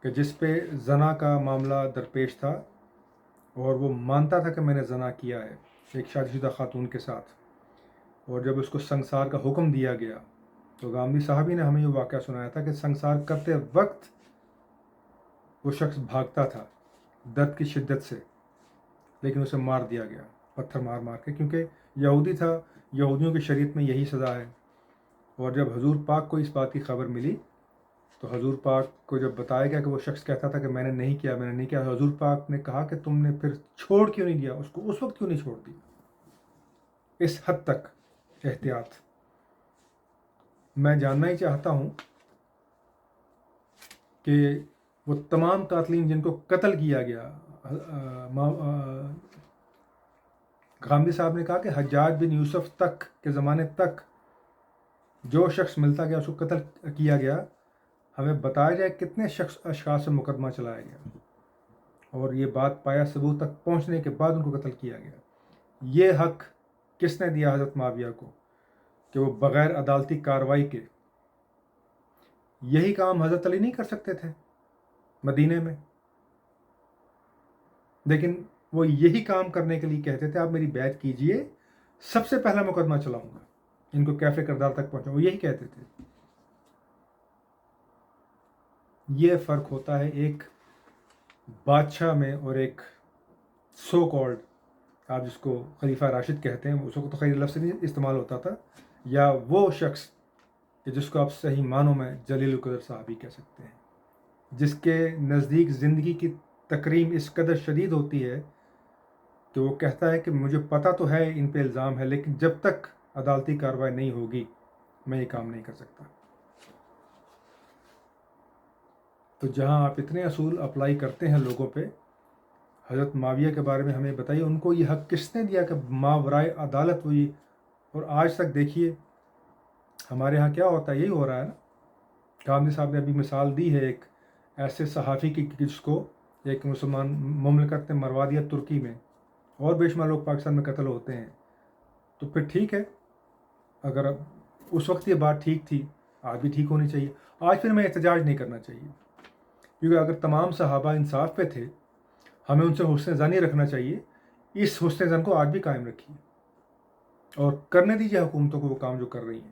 کہ جس پہ زنا کا معاملہ درپیش تھا اور وہ مانتا تھا کہ میں نے زنا کیا ہے ایک شادی شدہ خاتون کے ساتھ، اور جب اس کو سنگسار کا حکم دیا گیا تو غامدی صاحبی نے ہمیں یہ واقعہ سنایا تھا کہ سنگسار کرتے وقت وہ شخص بھاگتا تھا درد کی شدت سے، لیکن اسے مار دیا گیا پتھر مار مار کے، کیونکہ یہودی تھا، یہودیوں کی شریعت میں یہی سزا ہے۔ اور جب حضور پاک کو اس بات کی خبر ملی تو حضور پاک کو جب بتایا گیا کہ وہ شخص کہتا تھا کہ میں نے نہیں کیا، حضور پاک نے کہا کہ تم نے پھر چھوڑ کیوں نہیں دیا اس کو، اس وقت کیوں نہیں چھوڑ دیا؟ اس حد تک احتیاط۔ میں جاننا ہی چاہتا ہوں کہ وہ تمام قاتلین جن کو قتل کیا گیا، غامدی صاحب نے کہا کہ حجاج بن یوسف تک کے زمانے تک جو شخص ملتا گیا اس کو قتل کیا گیا، ہمیں بتایا جائے کتنے اشخاص سے مقدمہ چلایا گیا اور یہ بات پایا ثبوت تک پہنچنے کے بعد ان کو قتل کیا گیا۔ یہ حق کس نے دیا حضرت معاویہ کو کہ وہ بغیر عدالتی کارروائی کے؟ یہی کام حضرت علی نہیں کر سکتے تھے مدینے میں؟ لیکن وہ یہی کام کرنے کے لیے کہتے تھے آپ میری بیعت کیجئے، سب سے پہلا مقدمہ چلاؤں گا، ان کو کیفے کردار تک پہنچاؤں، وہ یہی کہتے تھے۔ یہ فرق ہوتا ہے ایک بادشاہ میں اور ایک سو کالڈ، آپ جس کو خلیفہ راشد کہتے ہیں، اس کو تو خیر لفظ نہیں استعمال ہوتا تھا، یا وہ شخص کہ جس کو آپ صحیح معنوں میں جلیل القدر صحابی کہہ سکتے ہیں، جس کے نزدیک زندگی کی تکریم اس قدر شدید ہوتی ہے کہ وہ کہتا ہے کہ مجھے پتہ تو ہے ان پہ الزام ہے لیکن جب تک عدالتی کارروائی نہیں ہوگی میں یہ کام نہیں کر سکتا۔ تو جہاں آپ اتنے اصول اپلائی کرتے ہیں لوگوں پہ، حضرت معاویہ کے بارے میں ہمیں بتائیے ان کو یہ حق کس نے دیا کہ ماورائے عدالت ہوئی؟ اور آج تک دیکھیے ہمارے ہاں کیا ہوتا ہے، یہی ہو رہا ہے نا۔ غامدی صاحب نے ابھی مثال دی ہے ایک ایسے صحافی کی جس کو ایک مسلمان مملکت نے مروا دیا ترکی میں، اور بے شمار لوگ پاکستان میں قتل ہوتے ہیں۔ تو پھر ٹھیک ہے، اگر اس وقت یہ بات ٹھیک تھی آج بھی ٹھیک ہونی چاہیے۔ آج پھر میں احتجاج نہیں کرنا چاہیے، کیونکہ اگر تمام صحابہ انصاف پہ تھے ہمیں ان سے حسن ظنی رکھنا چاہیے، اس حسن ظن کو آج بھی قائم رکھیے اور کرنے دیجیے حکومتوں کو وہ کام جو کر رہی ہیں۔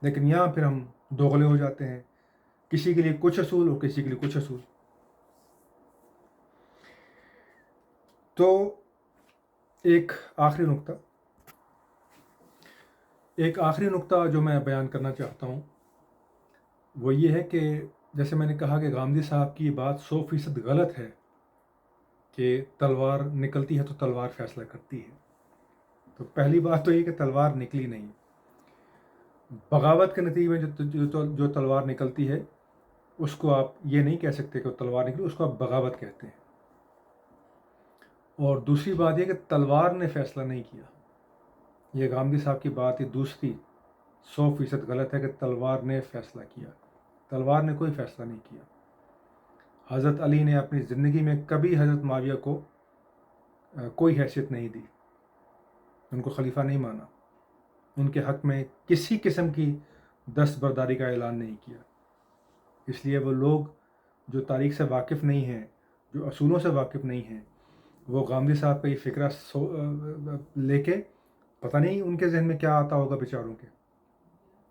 لیکن یہاں پھر ہم دوغلے ہو جاتے ہیں، کسی کے لیے کچھ اصول اور کسی کے لیے کچھ اصول۔ تو ایک آخری نقطہ جو میں بیان کرنا چاہتا ہوں وہ یہ ہے کہ جیسے میں نے کہا کہ غامدی صاحب کی یہ بات 100% غلط ہے کہ تلوار نکلتی ہے تو تلوار فیصلہ کرتی ہے۔ تو پہلی بات تو یہ کہ تلوار نکلی نہیں، بغاوت کے نتیجے میں جو تلوار نکلتی ہے اس کو آپ یہ نہیں کہہ سکتے کہ وہ تلوار نکلی، اس کو آپ بغاوت کہتے ہیں۔ اور دوسری بات یہ کہ تلوار نے فیصلہ نہیں کیا، یہ غامدی صاحب کی بات یہ دوسری 100% غلط ہے کہ تلوار نے فیصلہ کیا۔ تلوار نے کوئی فیصلہ نہیں کیا۔ حضرت علی نے اپنی زندگی میں کبھی حضرت معاویہ کو کوئی حیثیت نہیں دی، ان کو خلیفہ نہیں مانا، ان کے حق میں کسی قسم کی دستبرداری کا اعلان نہیں کیا. اس لیے وہ لوگ جو تاریخ سے واقف نہیں ہیں، جو اصولوں سے واقف نہیں ہیں، وہ غامدی صاحب کا یہ فکرہ لے کے پتہ نہیں ان کے ذہن میں کیا آتا ہوگا بیچاروں کے.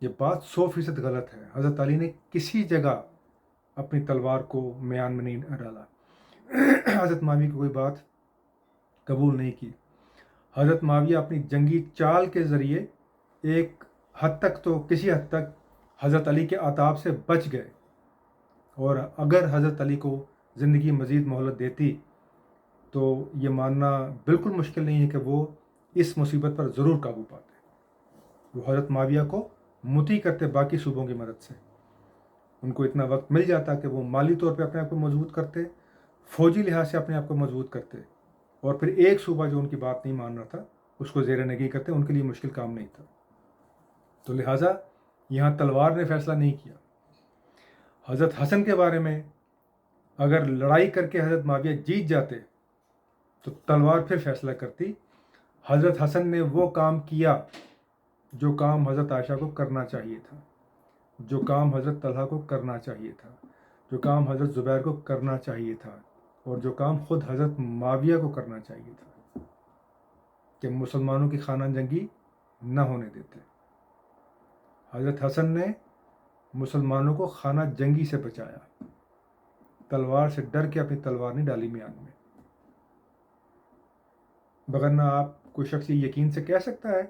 یہ بات 100% غلط ہے. حضرت علی نے کسی جگہ اپنی تلوار کو میان میں نہیں ڈالا. حضرت معاویہ کی کوئی بات قبول نہیں کی. حضرت معاویہ اپنی جنگی چال کے ذریعے ایک حد تک تو کسی حد تک حضرت علی کے عتاب سے بچ گئے، اور اگر حضرت علی کو زندگی مزید مہلت دیتی تو یہ ماننا بالکل مشکل نہیں ہے کہ وہ اس مصیبت پر ضرور قابو پاتے. وہ حضرت معاویہ کو مطیع کرتے باقی صوبوں کی مدد سے. ان کو اتنا وقت مل جاتا کہ وہ مالی طور پہ اپنے آپ کو مضبوط کرتے، فوجی لحاظ سے اپنے آپ کو مضبوط کرتے، اور پھر ایک صوبہ جو ان کی بات نہیں مان رہا تھا اس کو زیر نگی کرتے. ان کے لیے مشکل کام نہیں تھا. تو لہٰذا یہاں تلوار نے فیصلہ نہیں کیا. حضرت حسن کے بارے میں اگر لڑائی کر کے حضرت معاویہ جیت جاتے تو تلوار پھر فیصلہ کرتی. حضرت حسن نے وہ کام کیا جو کام حضرت عائشہ کو کرنا چاہیے تھا، جو کام حضرت طلحہ کو کرنا چاہیے تھا، جو کام حضرت زبیر کو کرنا چاہیے تھا، اور جو کام خود حضرت معاویہ کو کرنا چاہیے تھا، کہ مسلمانوں کی خانہ جنگی نہ ہونے دیتے. حضرت حسن نے مسلمانوں کو خانہ جنگی سے بچایا. تلوار سے ڈر کے اپنی تلوار نہیں ڈالی میان میں. بغرنہ آپ کوئی شخص یہ یقین سے کہہ سکتا ہے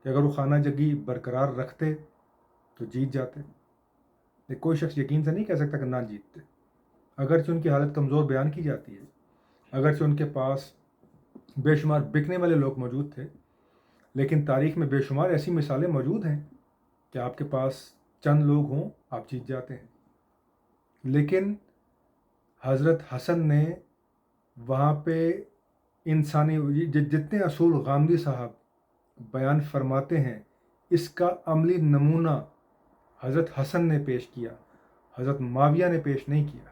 کہ اگر وہ خانہ جنگی برقرار رکھتے تو جیت جاتے. کوئی شخص یقین سے نہیں کہہ سکتا کہ نہ جیتتے. اگرچہ ان کی حالت کمزور بیان کی جاتی ہے، اگرچہ ان کے پاس بے شمار بکنے والے لوگ موجود تھے، لیکن تاریخ میں بے شمار ایسی مثالیں موجود ہیں کہ آپ کے پاس چند لوگ ہوں آپ جیت جاتے ہیں. لیکن حضرت حسن نے وہاں پہ انسانی جتنے اصول غامدی صاحب بیان فرماتے ہیں، اس کا عملی نمونہ حضرت حسن نے پیش کیا، حضرت معاویہ نے پیش نہیں کیا.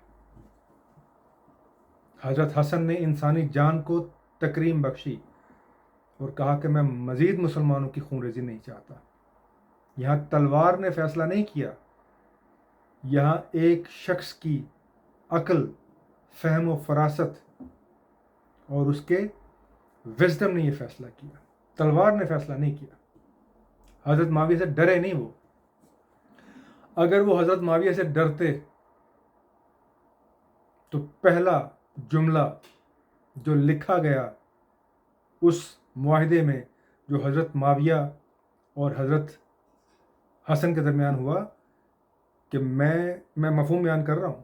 حضرت حسن نے انسانی جان کو تکریم بخشی اور کہا کہ میں مزید مسلمانوں کی خون ریزی نہیں چاہتا. یہاں تلوار نے فیصلہ نہیں کیا، یہاں ایک شخص کی عقل، فہم و فراست اور اس کے وزڈم نے یہ فیصلہ کیا. تلوار نے فیصلہ نہیں کیا. حضرت معاویہ سے ڈرے نہیں وہ. اگر وہ حضرت معاویہ سے ڈرتے تو پہلا جملہ جو لکھا گیا اس معاہدے میں جو حضرت معاویہ اور حضرت حسن کے درمیان ہوا، کہ میں مفہوم بیان کر رہا ہوں،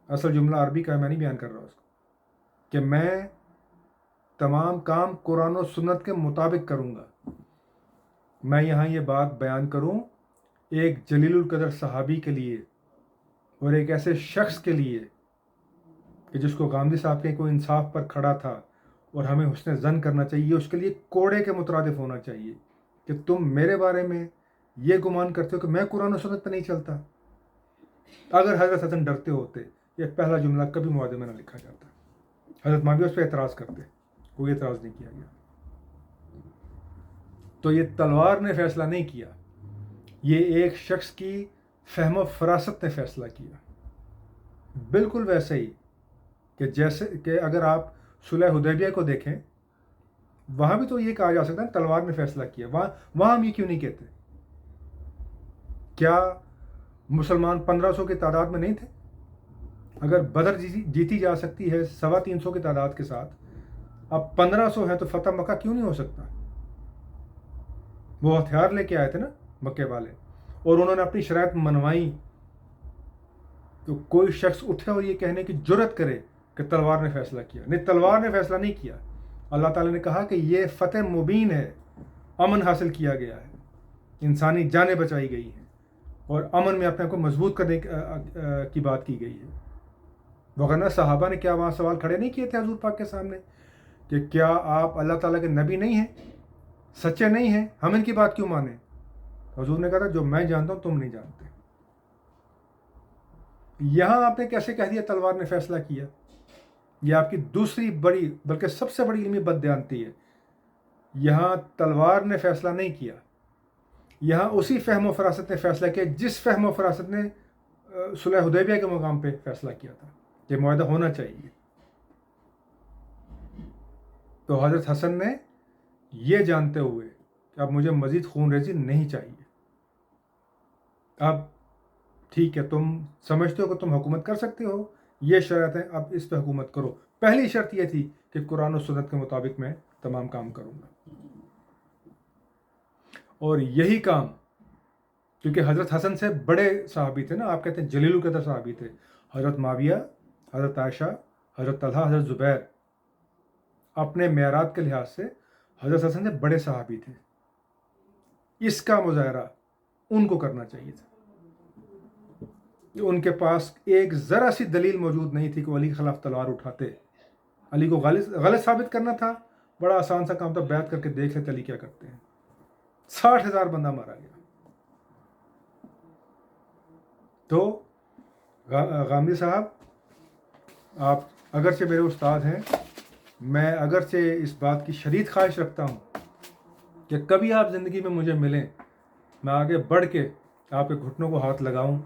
اصل جملہ عربی کا میں نہیں بیان کر رہا اس کو، کہ میں تمام کام قرآن و سنت کے مطابق کروں گا. میں یہاں یہ بات بیان کروں ایک جلیل القدر صحابی کے لیے اور ایک ایسے شخص کے لیے کہ جس کو غامدی صاحب کے کوئی انصاف پر کھڑا تھا اور ہمیں حسن ظن کرنا چاہیے، اس کے لیے کوڑے کے مترادف ہونا چاہیے کہ تم میرے بارے میں یہ گمان کرتے ہو کہ میں قرآن و سنت پہ نہیں چلتا. اگر حضرت حسن ڈرتے ہوتے یہ پہلا جملہ کبھی معاہدے میں نہ لکھا جاتا. حضرت معاویہ اس پہ اعتراض کرتے، کوئی اعتراض نہیں کیا گیا. تو یہ تلوار نے فیصلہ نہیں کیا، یہ ایک شخص کی فہم و فراست نے فیصلہ کیا. بالکل ویسے ہی کہ جیسے کہ اگر آپ صلح حدیبیہ کو دیکھیں، وہاں بھی تو یہ کہا جا سکتا ہے تلوار نے فیصلہ کیا. وہاں ہم یہ کیوں نہیں کہتے؟ کیا مسلمان 1500 کی تعداد میں نہیں تھے؟ اگر بدر جیتی جا سکتی ہے 350 کی تعداد کے ساتھ، اب 1500 ہے تو فتح مکہ کیوں نہیں ہو سکتا؟ وہ ہتھیار لے کے آئے تھے نا مکے والے، اور انہوں نے اپنی شرائط منوائی. تو کوئی شخص اٹھے اور یہ کہنے کی جرت کرے کہ تلوار نے فیصلہ کیا. نہیں، تلوار نے فیصلہ نہیں کیا. اللہ تعالیٰ نے کہا کہ یہ فتح مبین ہے، امن حاصل کیا گیا ہے، انسانی جانیں بچائی گئی ہیں، اور امن میں اپنے آپ کو مضبوط کرنے کی بات کی گئی ہے. وغیرہ صحابہ نے کیا وہاں سوال کھڑے نہیں کیے تھے حضور پاک کے سامنے کہ کیا آپ اللہ تعالیٰ کے نبی نہیں ہیں، سچے نہیں ہیں، ہم ان کی بات کیوں مانیں؟ حضور نے کہا تھا جو میں جانتا ہوں تم نہیں جانتے. یہاں آپ نے کیسے کہہ دیا تلوار نے فیصلہ کیا؟ یہ آپ کی دوسری بڑی بلکہ سب سے بڑی علمی بددیانتی ہے. یہاں تلوار نے فیصلہ نہیں کیا، یہاں اسی فہم و فراست نے فیصلہ کیا جس فہم و فراست نے صلح حدیبیہ کے مقام پہ فیصلہ کیا تھا کہ معاہدہ ہونا چاہیے. تو حضرت حسن نے یہ جانتے ہوئے کہ اب مجھے مزید خون ریزی نہیں چاہیے، اب ٹھیک ہے تم سمجھتے ہو کہ تم حکومت کر سکتے ہو، یہ شرط ہے، اب اس پہ حکومت کرو. پہلی شرط یہ تھی کہ قرآن و سنت کے مطابق میں تمام کام کروں گا. اور یہی کام، کیونکہ حضرت حسن سے بڑے صحابی تھے نا، آپ کہتے ہیں جلیل القدر صحابی تھے، حضرت معاویہ، حضرت عائشہ، حضرت طلحہ، حضرت زبیر، اپنے معیارات کے لحاظ سے حضرت حسن سے بڑے صحابی تھے. اس کا مظاہرہ ان کو کرنا چاہیے تھا. ان کے پاس ایک ذرا سی دلیل موجود نہیں تھی کہ وہ علی کے خلاف تلوار اٹھاتے. علی کو غلط ثابت کرنا تھا، بڑا آسان سا کام تھا، بیعت کر کے دیکھ لیتے علی کیا کرتے ہیں. 60,000 بندہ مارا گیا. تو غامدی صاحب، آپ اگرچہ میرے استاد ہیں، میں اگرچہ اس بات کی شدید خواہش رکھتا ہوں کہ کبھی آپ زندگی میں مجھے ملیں، میں آگے بڑھ کے آپ کے گھٹنوں کو ہاتھ لگاؤں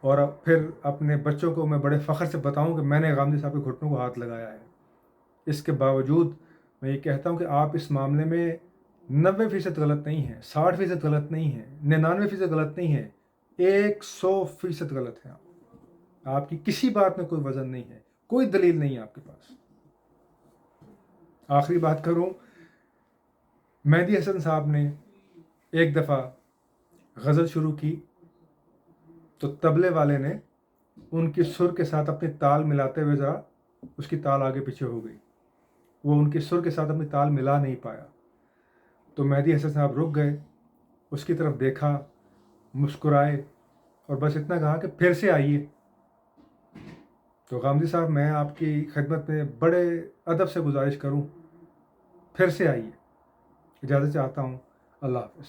اور پھر اپنے بچوں کو میں بڑے فخر سے بتاؤں کہ میں نے غامدی صاحب کے گھٹنوں کو ہاتھ لگایا ہے. اس کے باوجود میں یہ کہتا ہوں کہ آپ اس معاملے میں 90% غلط نہیں ہیں، 60% غلط نہیں ہیں، 99% غلط نہیں ہیں، 100% غلط ہیں. آپ کی کسی بات میں کوئی وزن نہیں ہے، کوئی دلیل نہیں ہے آپ کے پاس. آخری بات کروں، مہدی حسن صاحب نے ایک دفعہ غزل شروع کی تو طبلے والے نے ان کی سر کے ساتھ اپنی تال ملاتے ہوئے ذرا اس کی تال آگے پیچھے ہو گئی، وہ ان کی سر کے ساتھ اپنی تال ملا نہیں پایا. تو مہدی حسن صاحب رک گئے، اس کی طرف دیکھا، مسکرائے اور بس اتنا کہا کہ پھر سے آئیے. تو غامدی صاحب، میں آپ کی خدمت میں بڑے ادب سے گزارش کروں، پھر سے آئیے. اجازت چاہتا ہوں. اللہ حافظ.